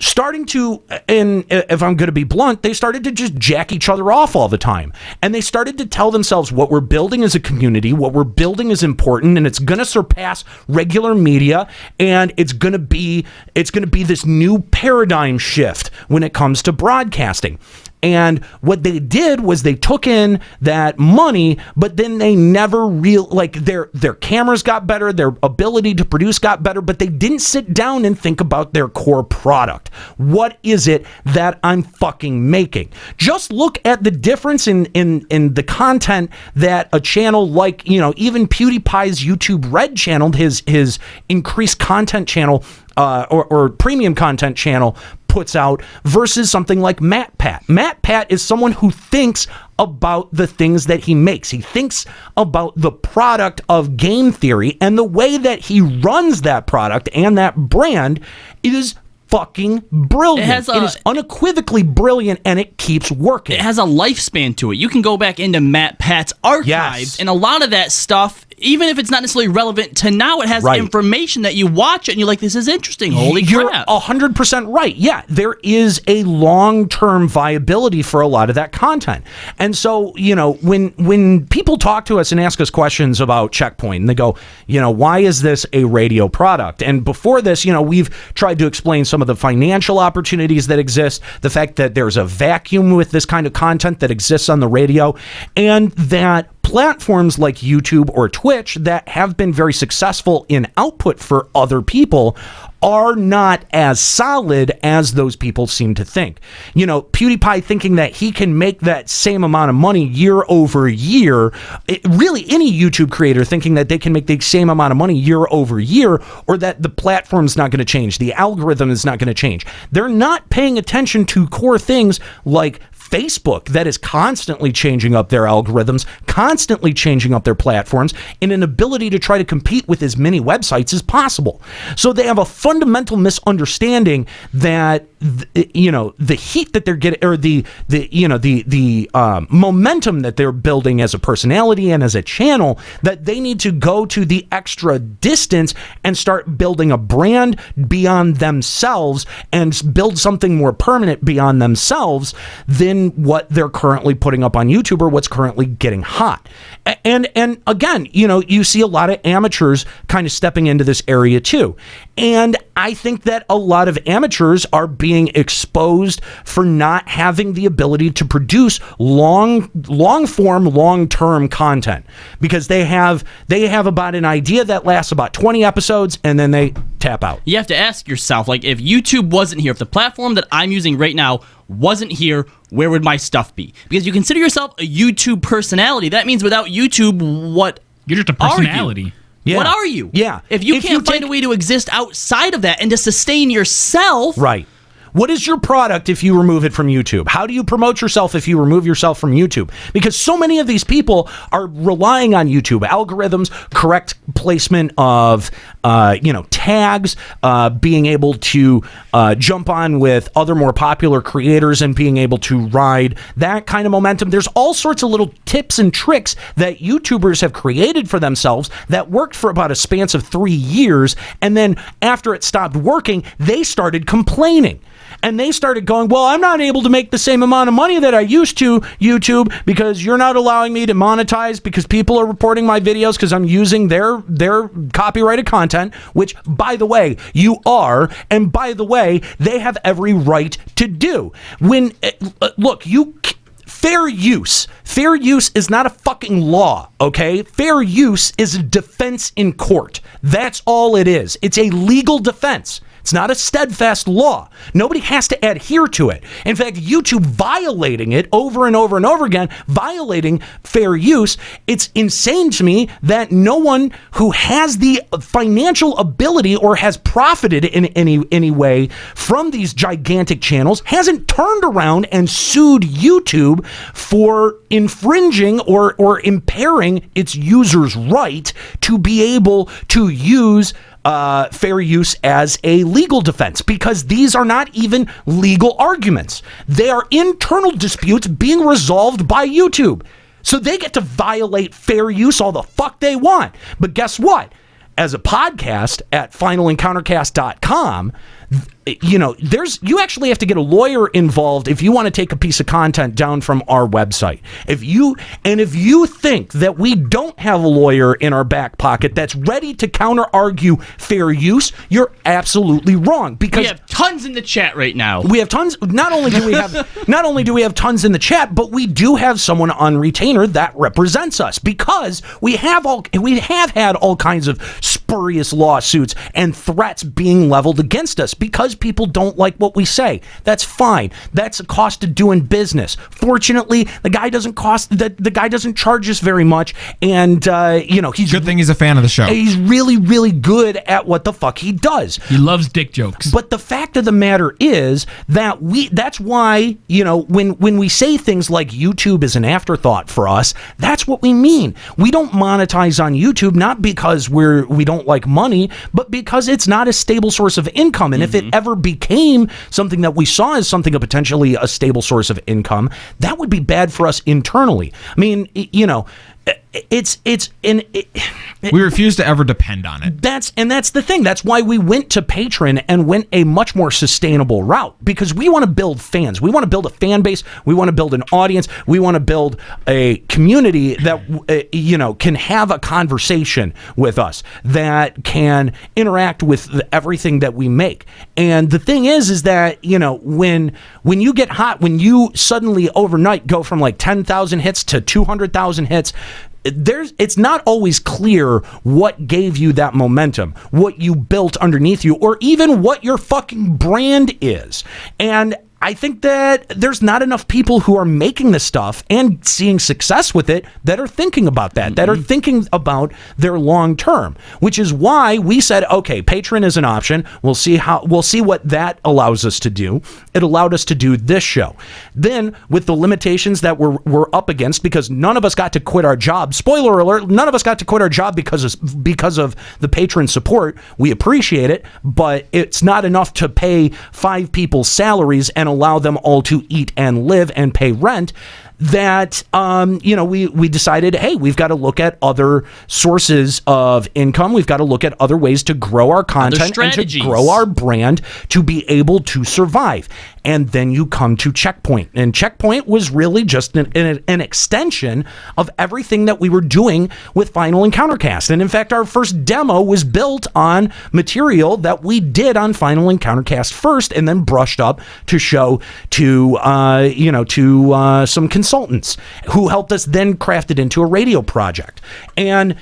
starting to, and if I'm going to be blunt, they started to just jack each other off all the time. And they started to tell themselves what we're building as a community, what we're building is important, and it's going to surpass regular media, and it's going to be this new paradigm shift when it comes to broadcasting. And what they did was they took in that money, but then they never their cameras got better, their ability to produce got better, but they didn't sit down and think about their core product. What is it that I'm fucking making? Just look at the difference in the content that a channel like, even PewDiePie's YouTube Red channel, his increased content channel, or premium content channel puts out versus something like MatPat. MatPat is someone who thinks about the things that he makes. He thinks about the product of game theory, and the way that he runs that product and that brand is fucking brilliant. It is unequivocally brilliant, and it keeps working. It has a lifespan to it. You can go back into MatPat's archives, and a lot of that stuff, even if it's not necessarily relevant to now, it has information that you watch it and you're like, this is interesting. Holy crap. You're 100% right. Yeah, there is a long-term viability for a lot of that content. And so, when people talk to us and ask us questions about Checkpoint, and they go, why is this a radio product? And before this, we've tried to explain some of the financial opportunities that exist, the fact that there's a vacuum with this kind of content that exists on the radio, and that platforms like YouTube or Twitch that have been very successful in output for other people are not as solid as those people seem to think. PewDiePie thinking that he can make that same amount of money year over year, really any YouTube creator thinking that they can make the same amount of money year over year, or that the platform's not going to change, the algorithm is not going to change. They're not paying attention to core things like Facebook, that is constantly changing up their algorithms, constantly changing up their platforms, in an ability to try to compete with as many websites as possible. So they have a fundamental misunderstanding that the heat that they're getting, or the momentum that they're building as a personality and as a channel, that they need to go to the extra distance and start building a brand beyond themselves and build something more permanent beyond themselves than in what they're currently putting up on YouTube or what's currently getting hot. And again, you see a lot of amateurs kind of stepping into this area too. And I think that a lot of amateurs are being exposed for not having the ability to produce long form, long-term content, because they have about an idea that lasts about 20 episodes and then they tap out. You have to ask yourself, like, if YouTube wasn't here, if the platform that I'm using right now wasn't here, where would my stuff be? Because you consider yourself a YouTube personality. That means without YouTube, what You're just a personality. Are you? Yeah. What are you? Yeah. If you can't find a way to exist outside of that and to sustain yourself. Right. What is your product if you remove it from YouTube? How do you promote yourself if you remove yourself from YouTube? Because so many of these people are relying on YouTube algorithms, correct placement of tags, being able to jump on with other more popular creators and being able to ride that kind of momentum. There's all sorts of little tips and tricks that YouTubers have created for themselves that worked for about a span of 3 years, and then after it stopped working, they started complaining. And they started going, well, I'm not able to make the same amount of money that I used to, YouTube, because you're not allowing me to monetize because people are reporting my videos because I'm using their copyrighted content, which, by the way, you are. And by the way, they have every right to do. Fair use is not a fucking law, okay? Fair use is a defense in court. That's all it is. It's a legal defense. It's not a steadfast law. Nobody has to adhere to it. In fact, YouTube violating it over and over and over again, violating fair use, it's insane to me that no one who has the financial ability or has profited in any way from these gigantic channels hasn't turned around and sued YouTube for infringing or impairing its users' right to be able to use fair use as a legal defense, because these are not even legal arguments. They are internal disputes being resolved by YouTube. So they get to violate fair use all the fuck they want. But guess what? As a podcast at finalencountercast.com, you actually have to get a lawyer involved if you want to take a piece of content down from our website. If you think that we don't have a lawyer in our back pocket that's ready to counter argue fair use, you're absolutely wrong. Because we have tons in the chat right now. We have tons. Not only do we have tons in the chat, but we do have someone on retainer that represents us, because we have had all kinds of spurious lawsuits and threats being leveled against us because people don't like what we say. That's fine. That's a cost of doing business. Fortunately, the guy doesn't charge us very much, and he's good thing he's a fan of the show. He's really, really good at what the fuck he does. He loves dick jokes. But the fact of the matter is that that's why, when we say things like YouTube is an afterthought for us, that's what we mean. We don't monetize on YouTube not because we don't like money, but because it's not a stable source of income. And if it ever became something that we saw as something of potentially a stable source of income, that would be bad for us internally. I mean, we refuse to ever depend on it. That's the thing. That's why we went to Patreon and went a much more sustainable route, because we want to build fans. We want to build a fan base. We want to build an audience. We want to build a community that can have a conversation with us, that can interact with everything that we make. And the thing is that when you get hot, when you suddenly overnight go from like 10,000 hits to 200,000 hits, it's not always clear what gave you that momentum, what you built underneath you, or even what your fucking brand is. And I think that there's not enough people who are making this stuff and seeing success with it that are thinking about that, that are thinking about their long term, which is why we said, okay, Patreon is an option. We'll see what that allows us to do. It allowed us to do this show. Then with the limitations that we're up against, because none of us got to quit our job. Spoiler alert, none of us got to quit our job because of the patron support. We appreciate it, but it's not enough to pay 5 people's salaries and allow them all to eat and live and pay rent. That we decided, hey, we've got to look at other sources of income. We've got to look at other ways to grow our content and to grow our brand to be able to survive. and then you come to Checkpoint. And Checkpoint was really just an extension of everything that we were doing with Final Encountercast. And in fact, our first demo was built on material that we did on Final Encountercast first, and then brushed up to show to some consultants who helped us then craft it into a radio project. And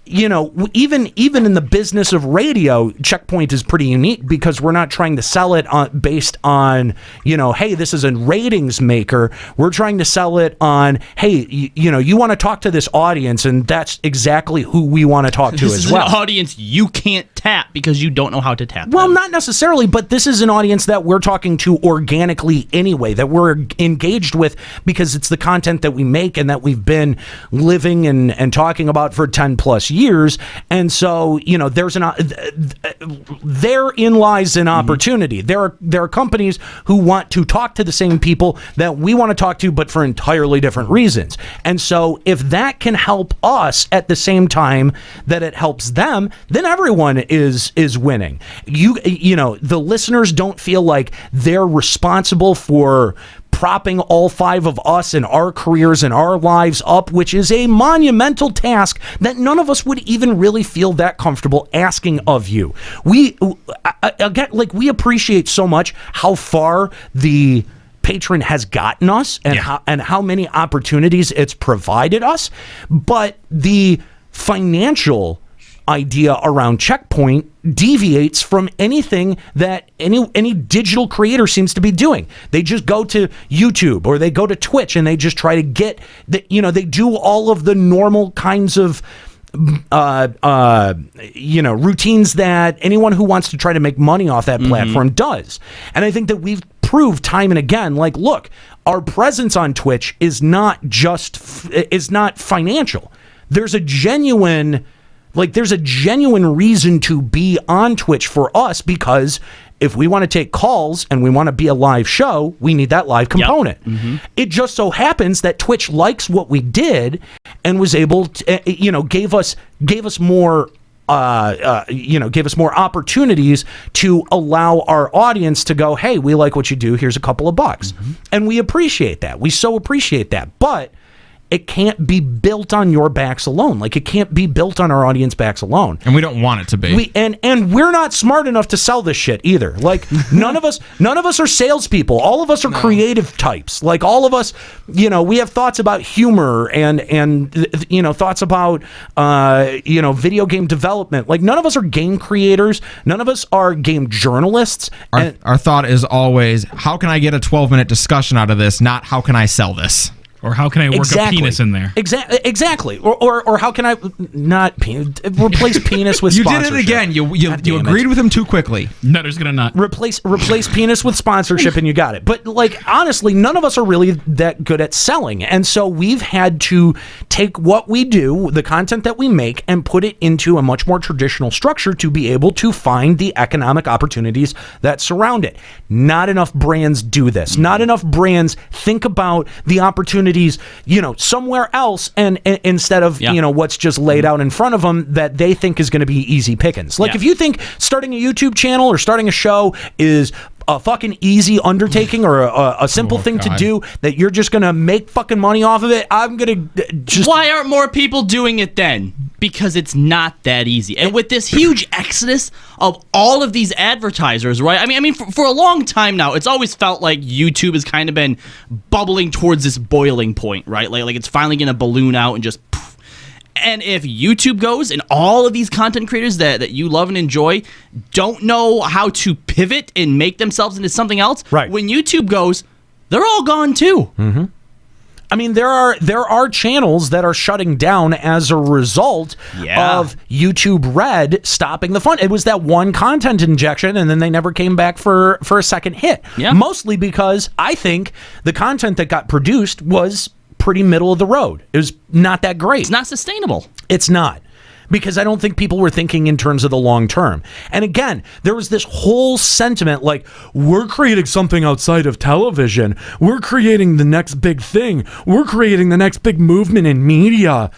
even in the business of radio, Checkpoint is pretty unique because we're not trying to sell it based on, hey, this is a ratings maker. We're trying to sell it on, hey, you want to talk to this audience, and that's exactly who we want to talk to as well. This is an audience you can't tap because you don't know how to tap Well, them. not necessarily, but this is an audience that we're talking to organically anyway, that we're engaged with because it's the content that we make and that we've been living and talking about for 10 plus years. And so, therein lies an opportunity. There are companies who want to talk to the same people that we want to talk to, but for entirely different reasons. And so if that can help us at the same time that it helps them, then everyone is winning. The listeners don't feel like they're responsible for propping all five of us and our careers and our lives up, which is a monumental task that none of us would even really feel that comfortable asking of you. We appreciate so much how far the Patreon has gotten us and how many opportunities it's provided us, but the financial idea around Checkpoint deviates from anything that any digital creator seems to be doing. They just go to YouTube or they go to Twitch and they just try to get they do all of the normal kinds of routines that anyone who wants to try to make money off that platform does. And I think that we've proved time and again, like, look, our presence on Twitch is not financial. There's a genuine reason to be on Twitch for us, because if we want to take calls and we want to be a live show, we need that live component. Yep. It just so happens that Twitch likes what we did and was able to, gave us more opportunities to allow our audience to go, hey, we like what you do. Here's a couple of bucks. And we appreciate that. We so appreciate that. But it can't be built on your backs alone. Like, it can't be built on our audience backs alone. And we don't want it to be. And we're not smart enough to sell this shit either. Like, none of us are salespeople. All of us are creative types. Like, all of us, we have thoughts about humor and thoughts about video game development. Like, none of us are game creators. None of us are game journalists. Our thought is always, how can I get a 12-minute discussion out of this? Not how can I sell this? Or how can I work a penis in there? Exactly. Or how can I not replace penis with you sponsorship? You did it again. You agreed with him too quickly. Nutter's gonna nut. Replace penis with sponsorship and you got it. But, like, honestly, none of us are really that good at selling. And so we've had to take what we do, the content that we make, and put it into a much more traditional structure to be able to find the economic opportunities that surround it. Not enough brands do this. Not enough brands think about the opportunities, somewhere else, and instead of what's just laid out in front of them that they think is going to be easy pickings. Like, if you think starting a YouTube channel or starting a show is a fucking easy undertaking or a simple thing to do, that you're just gonna make fucking money off of it, I'm gonna just... Why aren't more people doing it then? Because it's not that easy. And with this huge exodus of all of these advertisers, right? I mean, for a long time now, it's always felt like YouTube has kind of been bubbling towards this boiling point, right? Like it's finally gonna balloon out and just... And if YouTube goes and all of these content creators that you love and enjoy don't know how to pivot and make themselves into something else, right? When YouTube goes, they're all gone too. Mm-hmm. I mean, there are channels that are shutting down as a result of YouTube Red stopping the fund. It was that one content injection, and then they never came back for a second hit. Yeah. Mostly because I think the content that got produced was pretty middle of the road. It was not that great. It's not sustainable. It's not. Because I don't think people were thinking in terms of the long term. And again, there was this whole sentiment like, we're creating something outside of television. We're creating the next big thing. We're creating the next big movement in media.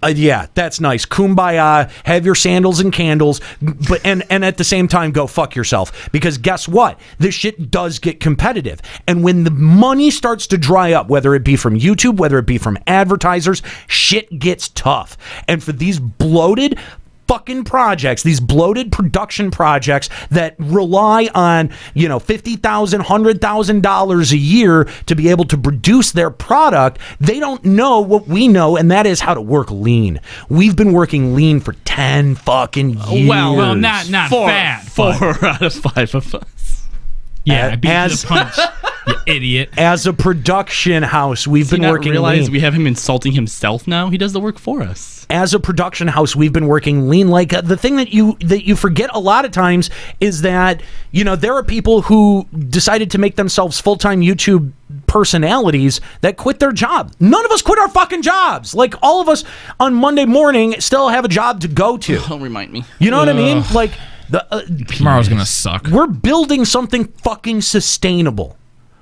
Yeah, that's nice. Kumbaya, have your sandals and candles, but and at the same time go fuck yourself. Because guess what? This shit does get competitive. And when the money starts to dry up, whether it be from YouTube, whether it be from advertisers, shit gets tough. And for these bloated fucking projects, these bloated production projects that rely on, $50,000, $100,000 a year to be able to produce their product, they don't know what we know, and that is how to work lean. We've been working lean for 10 fucking years. Well, not Four bad. out of 5 of us. Yeah, I beat you to the punch, you idiot. As a production house, we've been working lean. We have him insulting himself now? He does the work for us. As a production house, we've been working lean. Like the thing that you forget a lot of times is that, there are people who decided to make themselves full-time YouTube personalities that quit their job. None of us quit our fucking jobs. Like, all of us on Monday morning still have a job to go to. Don't remind me. You know what I mean? Like, tomorrow's gonna suck. We're building something fucking sustainable.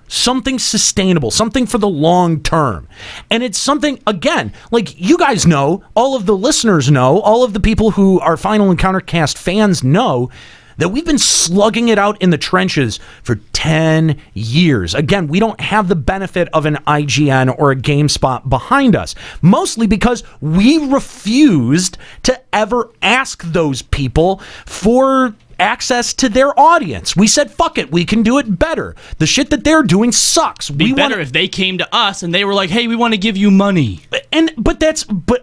Something sustainable, something for the long term. And it's something, again, like you guys know, all of the listeners know, all of the people who are Final Encounter Cast fans know that we've been slugging it out in the trenches for 10 years. Again, we don't have the benefit of an IGN or a GameStop behind us, mostly because we refused to ever ask those people for access to their audience. We said, fuck it, we can do it better. The shit that they're doing sucks. It'd be better if they came to us and they were like, hey, we want to give you money. But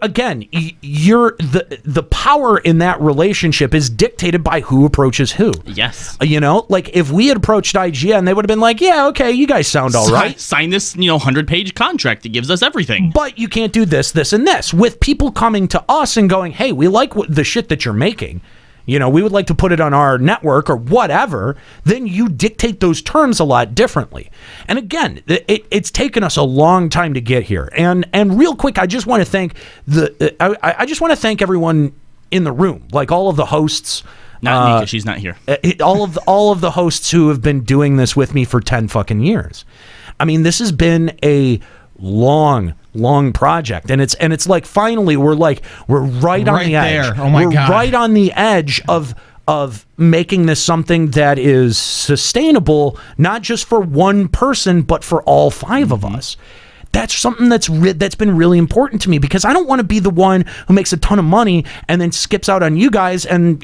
again, the power in that relationship is dictated by who approaches who. Yes. Like if we had approached IGN, they would have been like, yeah, okay, you guys sound all right. Sign this, 100-page contract that gives us everything. But you can't do this, this, and this. With people coming to us and going, hey, we like the shit that you're making. We would like to put it on our network or whatever, then you dictate those terms a lot differently. And again, it's taken us a long time to get here. And real quick, I just want to thank I just want to thank everyone in the room, like all of the hosts. Not Nika, she's not here. All of the hosts who have been doing this with me for 10 fucking years. I mean, this has been a long project, and it's like finally we're right on the edge. There. Oh my we're God. right on the edge of making this something that is sustainable, not just for one person but for all 5 of us. That's something that's been really important to me, because I don't want to be the one who makes a ton of money and then skips out on you guys and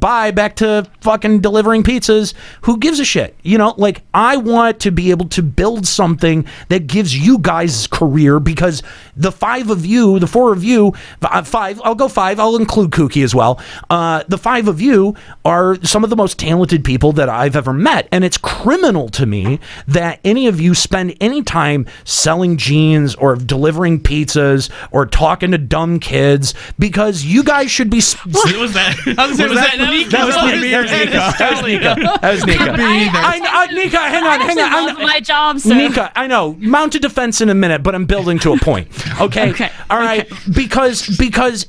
bye, back to fucking delivering pizzas. Who gives a shit? Like, I want to be able to build something that gives you guys career, because the 4 of you, 5, I'll go 5, I'll include Kooky as well. The 5 of you are some of the most talented people that I've ever met, and it's criminal to me that any of you spend any time selling jeans or delivering pizzas or talking to dumb kids, because you guys should be. What was that? That was Nika. Nika, hang on. I love my job, sir. Nika, I know. Mount a defense in a minute, but I'm building to a point. Okay. Okay. All right. Because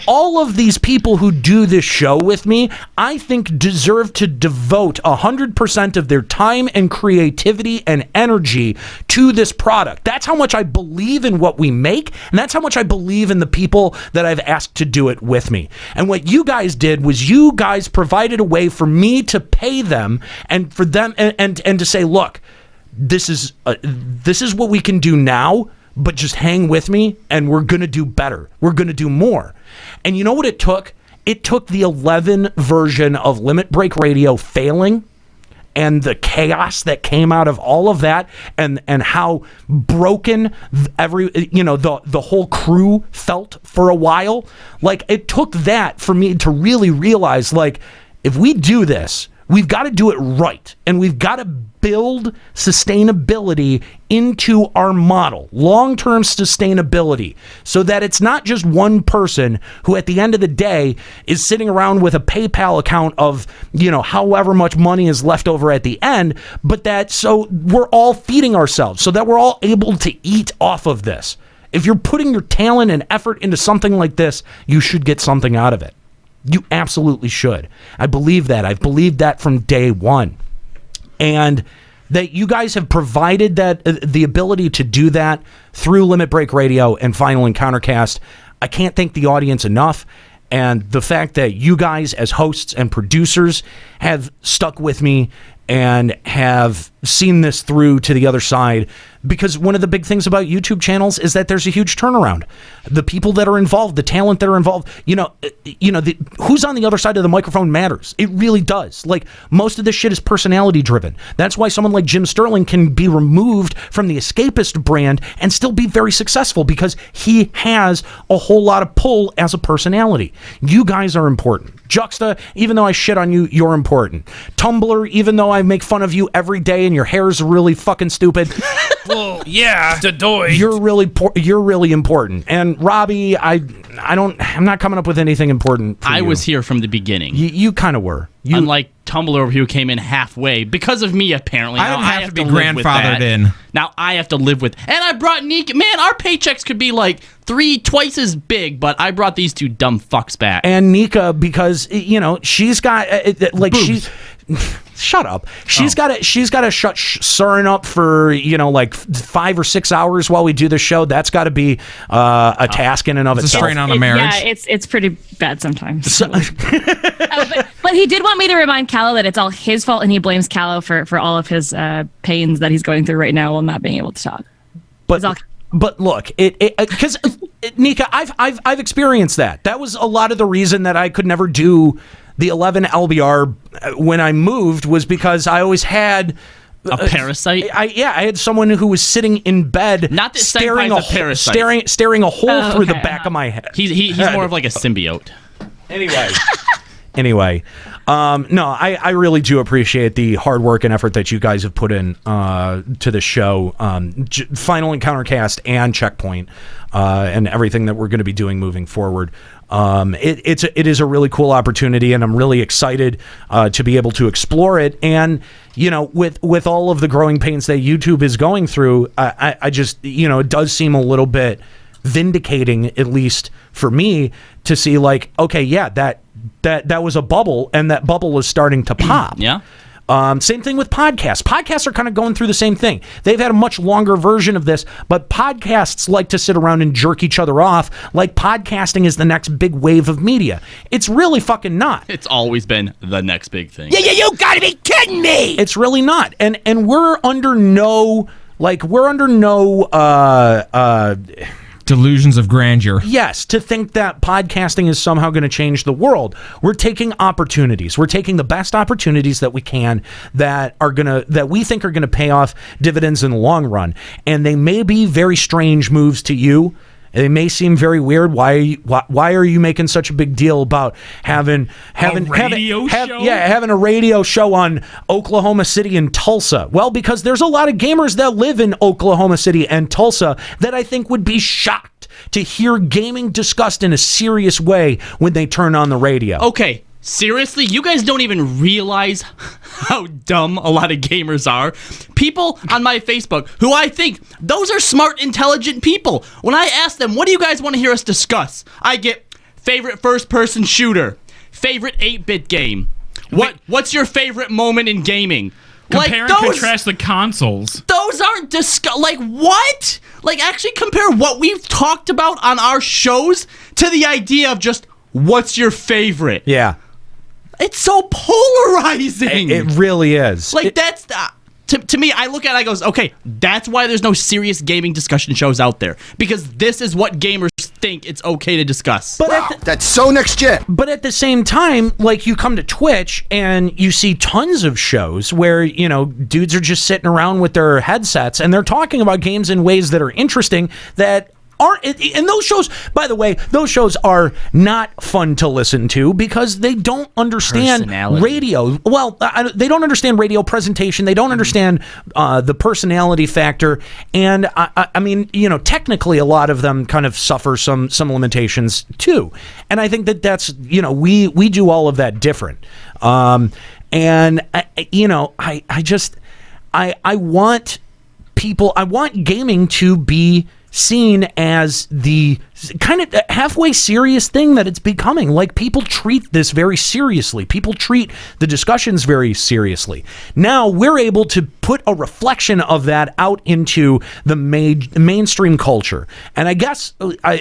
all of these people who do this show with me, I think deserve to devote 100% of their time and creativity and energy to this product. That's how much I believe in what we make, and that's how much I believe in the people that I've asked to do it with me. And what you guys did was you guys provided a way for me to pay them and for them and to say, look, this is what we can do now, but just hang with me and we're going to do better. We're going to do more. And you know what it took? It took the 11 version of Limit Break Radio failing, and the chaos that came out of all of that, and how broken the whole crew felt for a while. Like, it took that for me to really realize, like, if we do this, we've got to do it right, and we've got to build sustainability into our model, long-term sustainability, so that it's not just one person who at the end of the day is sitting around with a PayPal account of, however much money is left over at the end, but that so we're all feeding ourselves, so that we're all able to eat off of this. If you're putting your talent and effort into something like this, you should get something out of it. You absolutely should. I believe that. I've believed that from day one. And that you guys have provided that the ability to do that through Limit Break Radio and Final Encounter Cast. I can't thank the audience enough. And the fact that you guys as hosts and producers have stuck with me and have seen this through to the other side, because one of the big things about YouTube channels is that there's a huge turnaround. The people that are involved, the talent that are involved, who's on the other side of the microphone matters. It really does. Like, most of this shit is personality driven. That's why someone like Jim Sterling can be removed from the Escapist brand and still be very successful, because he has a whole lot of pull as a personality. You guys are important. Juxta, even though I shit on you, you're important. Tumblr, even though I make fun of you every day and your hair's really fucking stupid. Well, yeah, you're really important. And Robbie, I'm not coming up with anything important for I you. was here from the beginning. You kind of were. Unlike Tumblr over here, who came in halfway because of me, apparently. I now didn't have to be live with grandfathered that. in. Now I have to live with. And I brought Nika. Man, our paychecks could be like twice as big, but I brought these two dumb fucks back. And Nika, because she's got she. Shut up. She's got to shut Surin up for 5 or 6 hours while we do the show. That's got to be a task in and of itself. It's a strain on a marriage. Yeah, it's pretty bad sometimes. But he did want me to remind Callow that it's all his fault, and he blames Callow for all of his pains that he's going through right now while not being able to talk. But look, because Nika, I've experienced that. That was a lot of the reason that I could never do the 11 LBR when I moved, was because I always had a parasite. I had someone who was sitting in bed, not that staring a parasite, staring a hole through the back of my head. He's more of like a symbiote. Anyway, no, I really do appreciate the hard work and effort that you guys have put in to the show, Final Encounter Cast and Checkpoint, and everything that we're going to be doing moving forward. It is a really cool opportunity, and I'm really excited to be able to explore it. And with all of the growing pains that YouTube is going through, I just it does seem a little bit vindicating, at least for me, to see like, okay, yeah, that was a bubble, and that bubble is starting to pop. Yeah. Same thing with podcasts. Podcasts are kind of going through the same thing. They've had a much longer version of this, but podcasts like to sit around and jerk each other off like podcasting is the next big wave of media. It's really fucking not. It's always been the next big thing. Yeah, you gotta be kidding me! It's really not. And we're under no delusions of grandeur. Yes, to think that podcasting is somehow going to change the world. We're taking opportunities. We're taking the best opportunities that we can that we think are going to pay off dividends in the long run. And they may be very strange moves to you. They may seem very weird. Why are you making such a big deal about having a radio show on Oklahoma City and Tulsa? Well, because there's a lot of gamers that live in Oklahoma City and Tulsa that I think would be shocked to hear gaming discussed in a serious way when they turn on the radio. Okay. Seriously, you guys don't even realize how dumb a lot of gamers are. People on my Facebook who I think those are smart, intelligent people. When I ask them, what do you guys want to hear us discuss? I get favorite first-person shooter, favorite 8-bit game. What's your favorite moment in gaming? Compare and contrast the consoles. Those aren't like what? Like actually compare what we've talked about on our shows to the idea of just what's your favorite? Yeah. It's so polarizing. It really is. Like, that's... To me, I look at it, I goes, okay, that's why there's no serious gaming discussion shows out there. Because this is what gamers think it's okay to discuss. But that's so next gen. But at the same time, like, you come to Twitch and you see tons of shows where, dudes are just sitting around with their headsets and they're talking about games in ways that are interesting that aren't, and those shows, by the way, those shows are not fun to listen to because they don't understand radio. Well, they don't understand radio presentation. They don't understand the personality factor. And I mean, technically a lot of them kind of suffer some limitations too. And I think that's, we do all of that different. I want gaming to be seen as the kind of halfway serious thing that it's becoming. Like, people treat this very seriously. People treat the discussions very seriously. Now we're able to put a reflection of that out into the mainstream culture. And I guess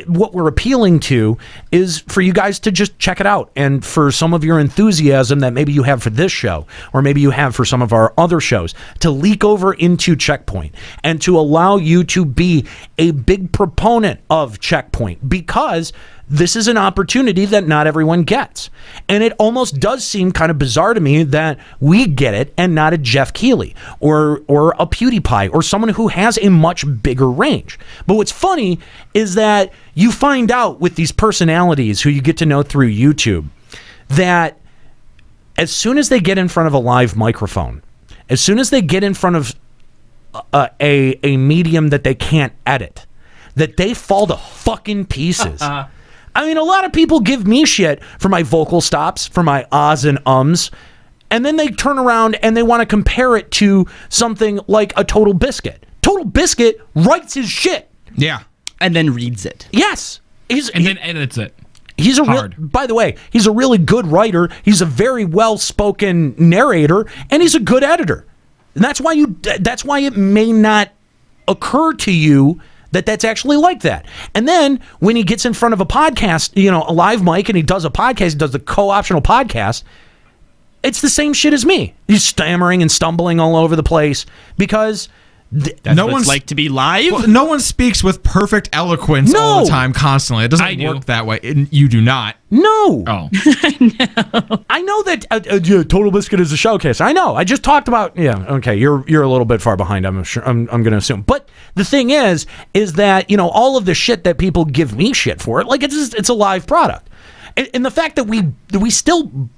what we're appealing to is for you guys to just check it out. And for some of your enthusiasm that maybe you have for this show, or maybe you have for some of our other shows, to leak over into Checkpoint and to allow you to be a big proponent of Checkpoint, because this is an opportunity that not everyone gets. And it almost does seem kind of bizarre to me that we get it and not a Jeff Keighley or a PewDiePie or someone who has a much bigger range. But what's funny is that you find out with these personalities who you get to know through YouTube that as soon as they get in front of a live microphone, as soon as they get in front of a medium that they can't edit, that they fall to fucking pieces. I mean, a lot of people give me shit for my vocal stops, for my ahs and ums, and then they turn around and they want to compare it to something like a Total Biscuit. Total Biscuit writes his shit. Yeah. And then reads it. Yes. Then edits it. He's by the way, he's a really good writer. He's a very well-spoken narrator, and he's a good editor. And that's why it may not occur to you that that's actually like that. And then when he gets in front of a podcast, a live mic, and he does a podcast, he does the co-optional podcast, it's the same shit as me. He's stammering and stumbling all over the place because that's what it's like to be live. Well, no one speaks with perfect eloquence all the time, constantly. It doesn't work that way. You do not. No. Oh. I know that Total Biscuit is a showcase. I know. I just talked about. Yeah. Okay. You're a little bit far behind. I'm sure. I'm going to assume. But the thing is that all of the shit that people give me shit for, like it's a live product, and the fact that we still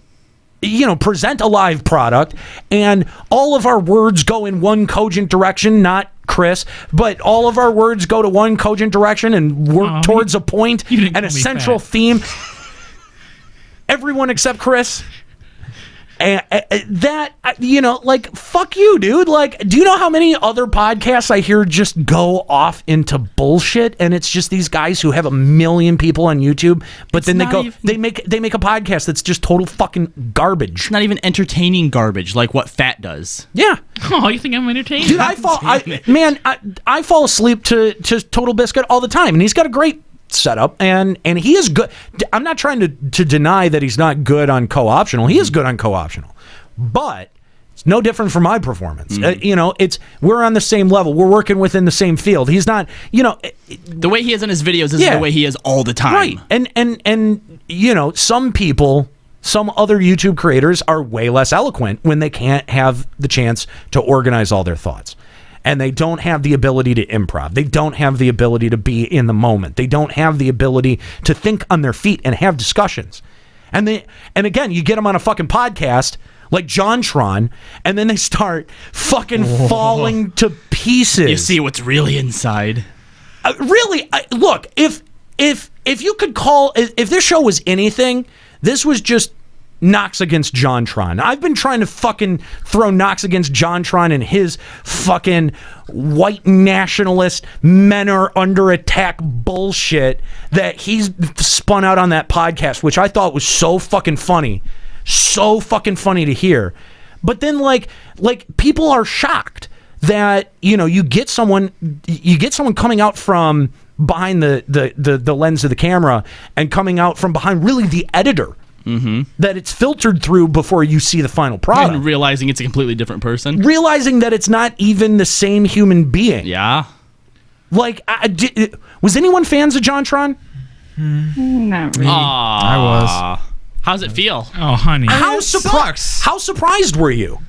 present a live product and all of our words go in one cogent direction, not Chris, but all of our words go to one cogent direction and work towards a point and a central theme. Everyone except Chris. And fuck you, dude. Like, do you know how many other podcasts I hear just go off into bullshit? And it's just these guys who have 1 million people on YouTube, but then they make a podcast that's just total fucking garbage. It's not even entertaining garbage like what Fat does. Yeah. Oh, you think I'm entertaining? Dude, I fall asleep to Total Biscuit all the time, and he's got a great setup, and he is good. I'm not trying to deny that he's not good on co-optional. He is good on co-optional, but it's no different from my performance. We're on the same level. We're working within the same field. He's not, the way he is in his videos isn't the way he is all the time. Right. And some people, some other YouTube creators are way less eloquent when they can't have the chance to organize all their thoughts. And they don't have the ability to improv. They don't have the ability to be in the moment. They don't have the ability to think on their feet and have discussions. And again, you get them on a fucking podcast like JonTron, and then they start fucking falling to pieces. You see what's really inside. Look, if you could call, if this show was anything, this was just Knox against JonTron. I've been trying to fucking throw Knox against JonTron and his fucking white nationalist men are under attack bullshit that he's spun out on that podcast, which I thought was so fucking funny to hear. But then like people are shocked that you get someone coming out from behind the lens of the camera and coming out from behind really the editor. Mm-hmm. That it's filtered through before you see the final product. And realizing it's a completely different person. Realizing that it's not even the same human being. Yeah. Like, was anyone fans of JonTron? Not really. I was. How's it feel? Oh, honey. How surprised were you?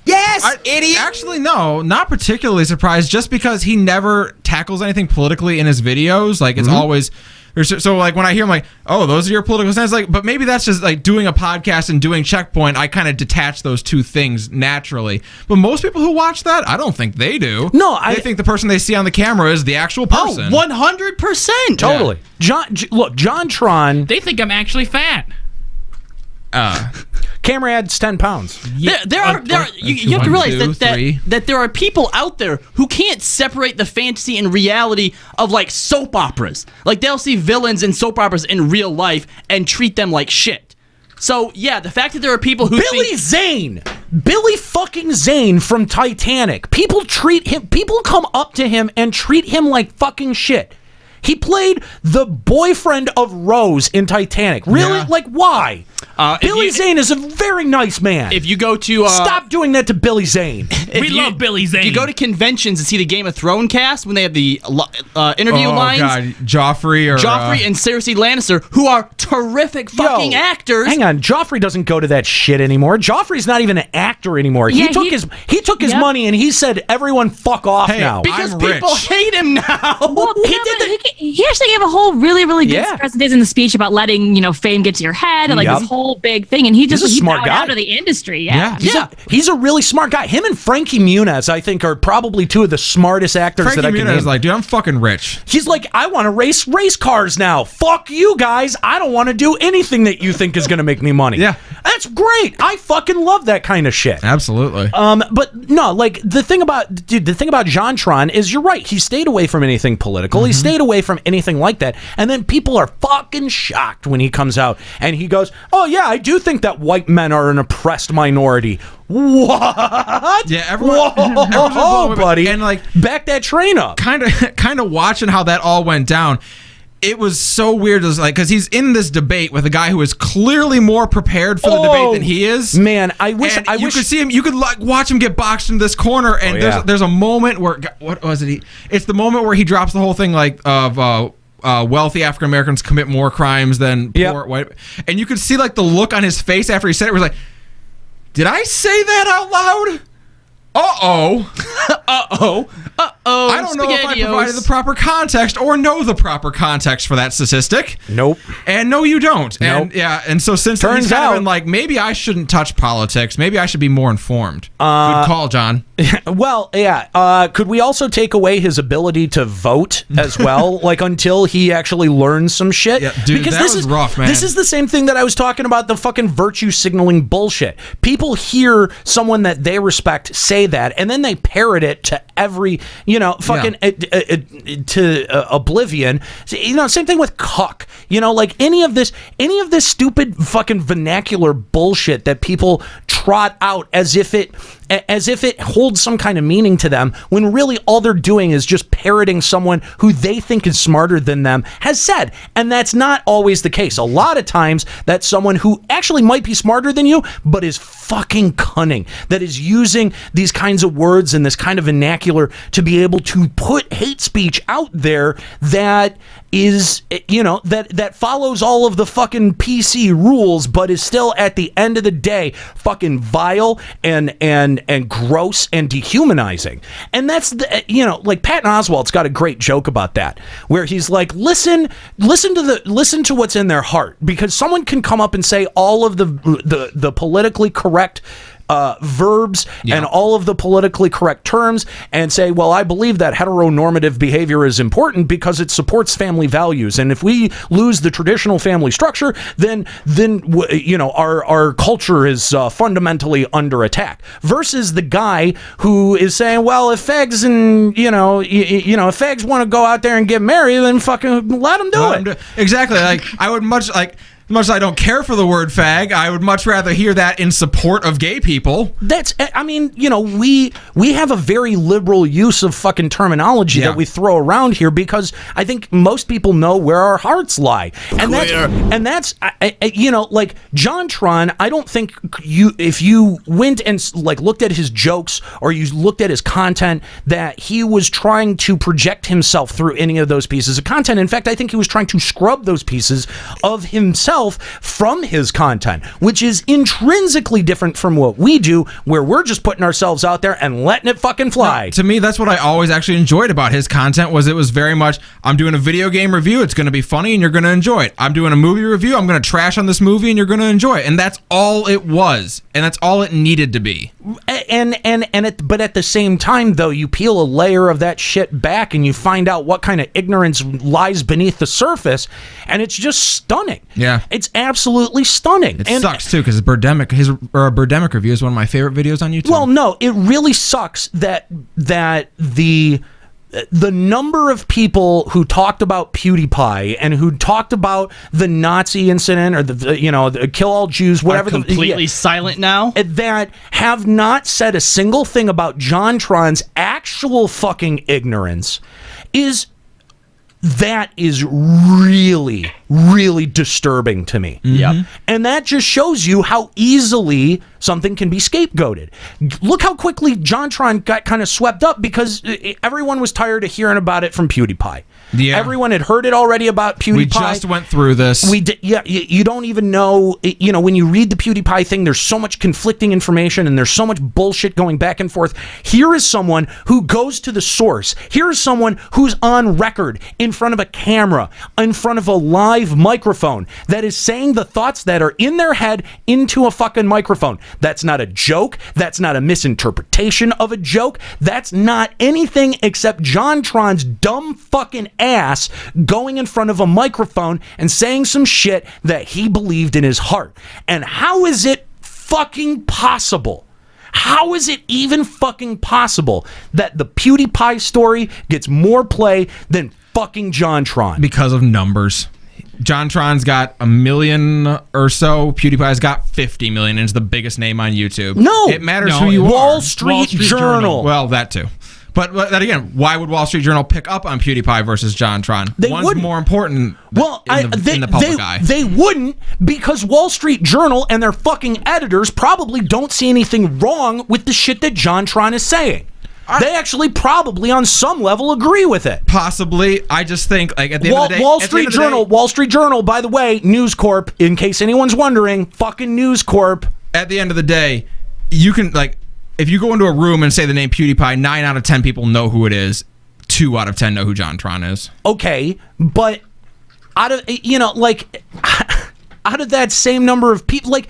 Yes, idiot! Actually, no, not particularly surprised, just because he never tackles anything politically in his videos. Like, it's always... So like when I hear him like, oh, those are your political stance, like, but maybe that's just like doing a podcast and doing Checkpoint. I kind of detach those two things naturally. But most people who watch that, I don't think they do. No, they think the person they see on the camera is the actual person. 100%. Totally. JonTron. They think I'm actually fat. Camera adds 10 pounds. You have to realize that there are people out there who can't separate the fantasy and reality of like soap operas. Like they'll see villains in soap operas in real life and treat them like shit. So yeah, the fact that there are people who Billy fucking Zane from Titanic. People come up to him and treat him like fucking shit. He played the boyfriend of Rose in Titanic. Really? Yeah. Like, why? Billy Zane is a very nice man. If you go to... Stop doing that to Billy Zane. We love Billy Zane. If you go to conventions and see the Game of Thrones cast, when they have the interview lines... Oh, God. Joffrey and Cersei Lannister, who are terrific fucking actors. Hang on. Joffrey doesn't go to that shit anymore. Joffrey's not even an actor anymore. Yeah, he took his money and he said, everyone fuck off now. Because people hate him now. Well, he actually gave a whole really, really good presentation in the speech about letting, fame get to your head and like this whole big thing. And he bowed out of the industry. Yeah. He's a really smart guy. Him and Frankie Muniz, I think, are probably two of the smartest actors that I can name. Frankie Muniz is like, dude, I'm fucking rich. He's like, I want to race cars now. Fuck you guys. I don't want to do anything that you think is going to make me money. Yeah. That's great. I fucking love that kind of shit. Absolutely. But no, like the thing about JonTron is you're right. He stayed away from anything political. He stayed away from anything like that. And then people are fucking shocked when he comes out and he goes, oh yeah, I do think that white men are an oppressed minority. What? Yeah, everyone buddy. And like, back that train up. Kind of watching how that all went down. It was so weird, because he's in this debate with a guy who is clearly more prepared for the debate than he is. Man, I wish you could see him. You could watch him get boxed into this corner, and there's a moment where what was it? It's the moment where he drops the whole thing of wealthy African Americans commit more crimes than poor white, and you could see like the look on his face after he said it was like, did I say that out loud? I don't know if I provided the proper context or know the proper context for that statistic. Nope. And no, you don't. Nope. And so since then, he's kind of been like, maybe I shouldn't touch politics. Maybe I should be more informed. Good call, John. Well, yeah. Could we also take away his ability to vote as well? Like until he actually learns some shit? Yeah, dude, because this was rough, man. This is the same thing that I was talking about, the fucking virtue signaling bullshit. People hear someone that they respect say that, and then they parrot it to every, fucking to oblivion. Same thing with cuck. Like any of this stupid fucking vernacular bullshit that people trot out as if it holds some kind of meaning to them, when really all they're doing is just parroting someone who they think is smarter than them has said. And that's not always the case. A lot of times that's someone who actually might be smarter than you, but is fucking cunning, that is using these kinds of words and this kind of vernacular to be able to put hate speech out there that is, that follows all of the fucking PC rules, but is still at the end of the day fucking vile and gross and dehumanizing. And that's like Patton Oswalt's got a great joke about that, where he's like, listen to what's in their heart, because someone can come up and say all of the politically correct verbs and all of the politically correct terms and say, well, I believe that heteronormative behavior is important because it supports family values, and if we lose the traditional family structure, then our culture is fundamentally under attack. Versus the guy who is saying, well, if fags and if fags want to go out there and get married, then fucking let them do it. Exactly. Like I would much as I don't care for the word fag, I would much rather hear that in support of gay people. We have a very liberal use of fucking terminology that we throw around here because I think most people know where our hearts lie. And that's like JonTron, I don't think if you went and like looked at his jokes or you looked at his content, that he was trying to project himself through any of those pieces of content. In fact, I think he was trying to scrub those pieces of himself from his content, which is intrinsically different from what we do, where we're just putting ourselves out there and letting it fucking fly. No, to me, that's what I always actually enjoyed about his content, was it was very much, I'm doing a video game review, it's going to be funny and you're going to enjoy it. I'm doing a movie review, I'm going to trash on this movie and you're going to enjoy it. And that's all it was. And that's all it needed to be. But at the same time, though, you peel a layer of that shit back and you find out what kind of ignorance lies beneath the surface, and it's just stunning. Yeah. It's absolutely stunning. It sucks, too, because his Birdemic review is one of my favorite videos on YouTube. Well, no, it really sucks that the number of people who talked about PewDiePie and who talked about the Nazi incident or the kill all Jews, whatever, are completely silent now, that have not said a single thing about JonTron's actual fucking ignorance is really, really disturbing to me. Yep. And that just shows you how easily something can be scapegoated. Look how quickly JonTron got kind of swept up because everyone was tired of hearing about it from PewDiePie. Yeah. Everyone had heard it already about PewDiePie. We just went through this. We did. Yeah, you don't even know. When you read the PewDiePie thing, there's so much conflicting information and there's so much bullshit going back and forth. Here is someone who goes to the source. Here is someone who's on record in front of a camera, in front of a live microphone, that is saying the thoughts that are in their head into a fucking microphone. That's not a joke. That's not a misinterpretation of a joke. That's not anything except JonTron's dumb fucking ass going in front of a microphone and saying some shit that he believed in his heart. And how is it fucking possible? How is it even fucking possible that the PewDiePie story gets more play than fucking JonTron? Because of numbers. JonTron's got 1 million or so. PewDiePie's got 50 million and is the biggest name on YouTube. No. It matters who you are. Wall Street Journal. Well, that too. But that again, why would Wall Street Journal pick up on PewDiePie versus JonTron? One's more important in the public eye. They wouldn't, because Wall Street Journal and their fucking editors probably don't see anything wrong with the shit that JonTron is saying. They actually probably on some level agree with it. Possibly. I just think like at the end of the day, Wall Street Journal, by the way, News Corp, in case anyone's wondering, fucking News Corp. At the end of the day, you can if you go into a room and say the name PewDiePie, 9 out of 10 people know who it is. 2 out of 10 know who JonTron is. Okay, but out of that same number of people, like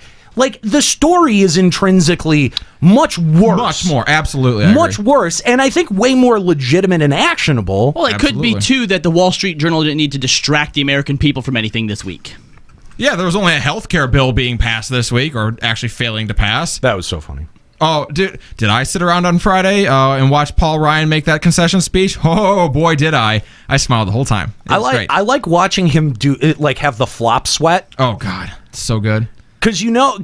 the story is intrinsically much worse. Much more, absolutely. Much worse, and I think way more legitimate and actionable. Well, it could be, too, that the Wall Street Journal didn't need to distract the American people from anything this week. Yeah, there was only a healthcare bill being passed this week, or actually failing to pass. That was so funny. Oh, did I sit around on Friday and watch Paul Ryan make that concession speech? Oh, boy, did I. I smiled the whole time. I like watching him do it, have the flop sweat. Oh, God. It's so good. Because you know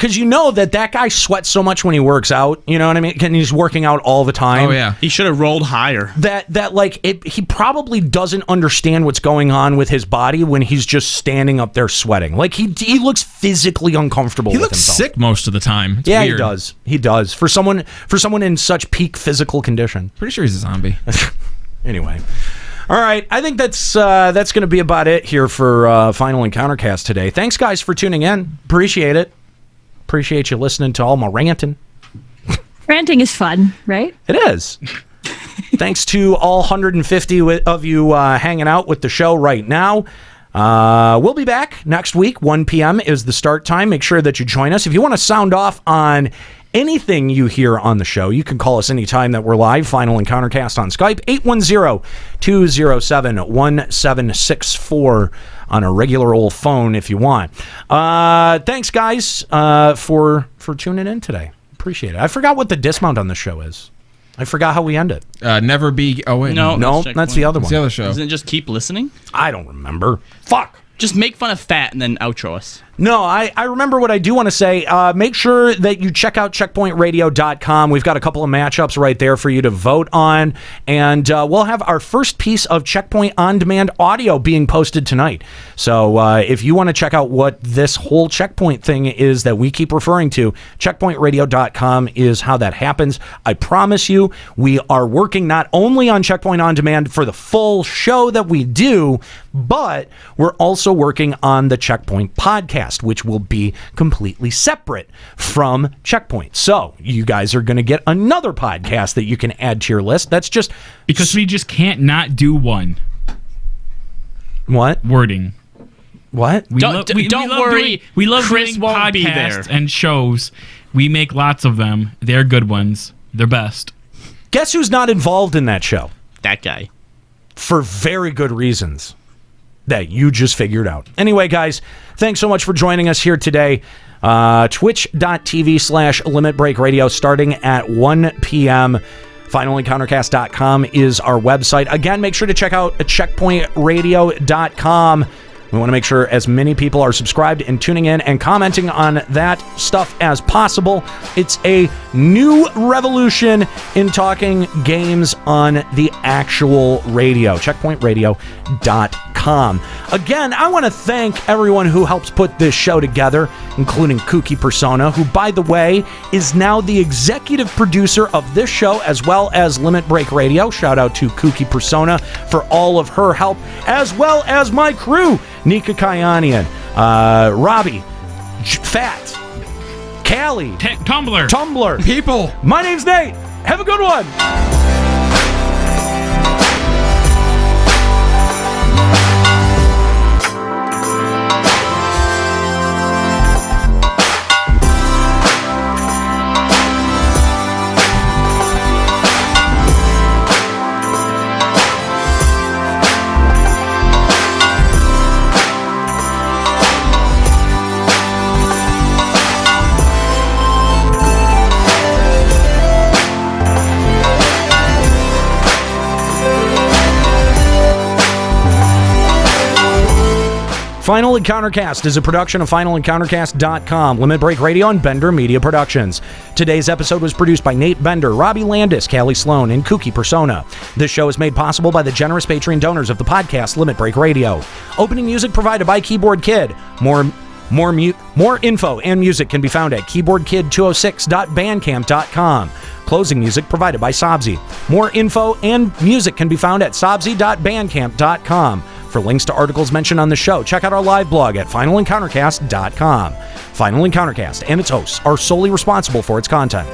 that guy sweats so much when he works out. You know what I mean? And he's working out all the time. Oh yeah, he should have rolled higher. He probably doesn't understand what's going on with his body when he's just standing up there sweating. Like he looks physically uncomfortable. He with looks himself. sick most of the time. It's yeah, weird. He does. For someone in such peak physical condition. Pretty sure he's a zombie. Anyway. All right, I think that's going to be about it here for Final Encountercast today. Thanks, guys, for tuning in. Appreciate it. Appreciate you listening to all my ranting. Ranting is fun, right? It is. Thanks to all 150 of you hanging out with the show right now. We'll be back next week. 1 p.m. is the start time. Make sure that you join us. If you want to sound off on anything you hear on the show, you can call us anytime that we're live. Final Encountercast on Skype, 810-207-1764 on a regular old phone if you want. Thanks, guys, for tuning in today. Appreciate it. I forgot what the dismount on the show is. I forgot how we end it. Never be... Oh, wait. No, that's the other one. That's the other show. Isn't it just keep listening? I don't remember. Fuck. Just make fun of Fat and then outro us. No, I remember what I do want to say. Make sure that you check out checkpointradio.com. We've got a couple of matchups right there for you to vote on. And we'll have our first piece of Checkpoint On Demand audio being posted tonight. So if you want to check out what this whole Checkpoint thing is that we keep referring to, checkpointradio.com is how that happens. I promise you, we are working not only on Checkpoint On Demand for the full show that we do, but we're also working on the Checkpoint podcast, which will be completely separate from Checkpoint. So you guys are going to get another podcast that you can add to your list. That's just... Because we just can't not do one. What? Wording. What? Don't worry. We love Chris doing won't be podcasts there. and shows. We make lots of them. They're good ones. They're best. Guess who's not involved in that show? That guy. For very good reasons that you just figured out. Anyway, guys, thanks so much for joining us here today. Twitch.tv/Limit Break Radio starting at 1 p.m. FinalEncounterCast.com is our website. Again, make sure to check out checkpointradio.com. We want to make sure as many people are subscribed and tuning in and commenting on that stuff as possible. It's a new revolution in talking games on the actual radio. Checkpointradio.com. Again, I want to thank everyone who helps put this show together, including Kooky Persona, who, by the way, is now the executive producer of this show as well as Limit Break Radio. Shout out to Kooky Persona for all of her help, as well as my crew, Nika Kayanian, Robbie, Fat, Callie, Tumblr, people. My name's Nate. Have a good one. Final Encountercast is a production of FinalEncounterCast.com, Limit Break Radio, and Bender Media Productions. Today's episode was produced by Nate Bender, Robbie Landis, Callie Sloan, and Kooky Persona. This show is made possible by the generous Patreon donors of the podcast Limit Break Radio. Opening music provided by Keyboard Kid. More info and music can be found at keyboardkid206.bandcamp.com. Closing music provided by Sobsy. More info and music can be found at sobsy.bandcamp.com. For links to articles mentioned on the show, check out our live blog at finalencountercast.com. Final Encountercast and its hosts are solely responsible for its content.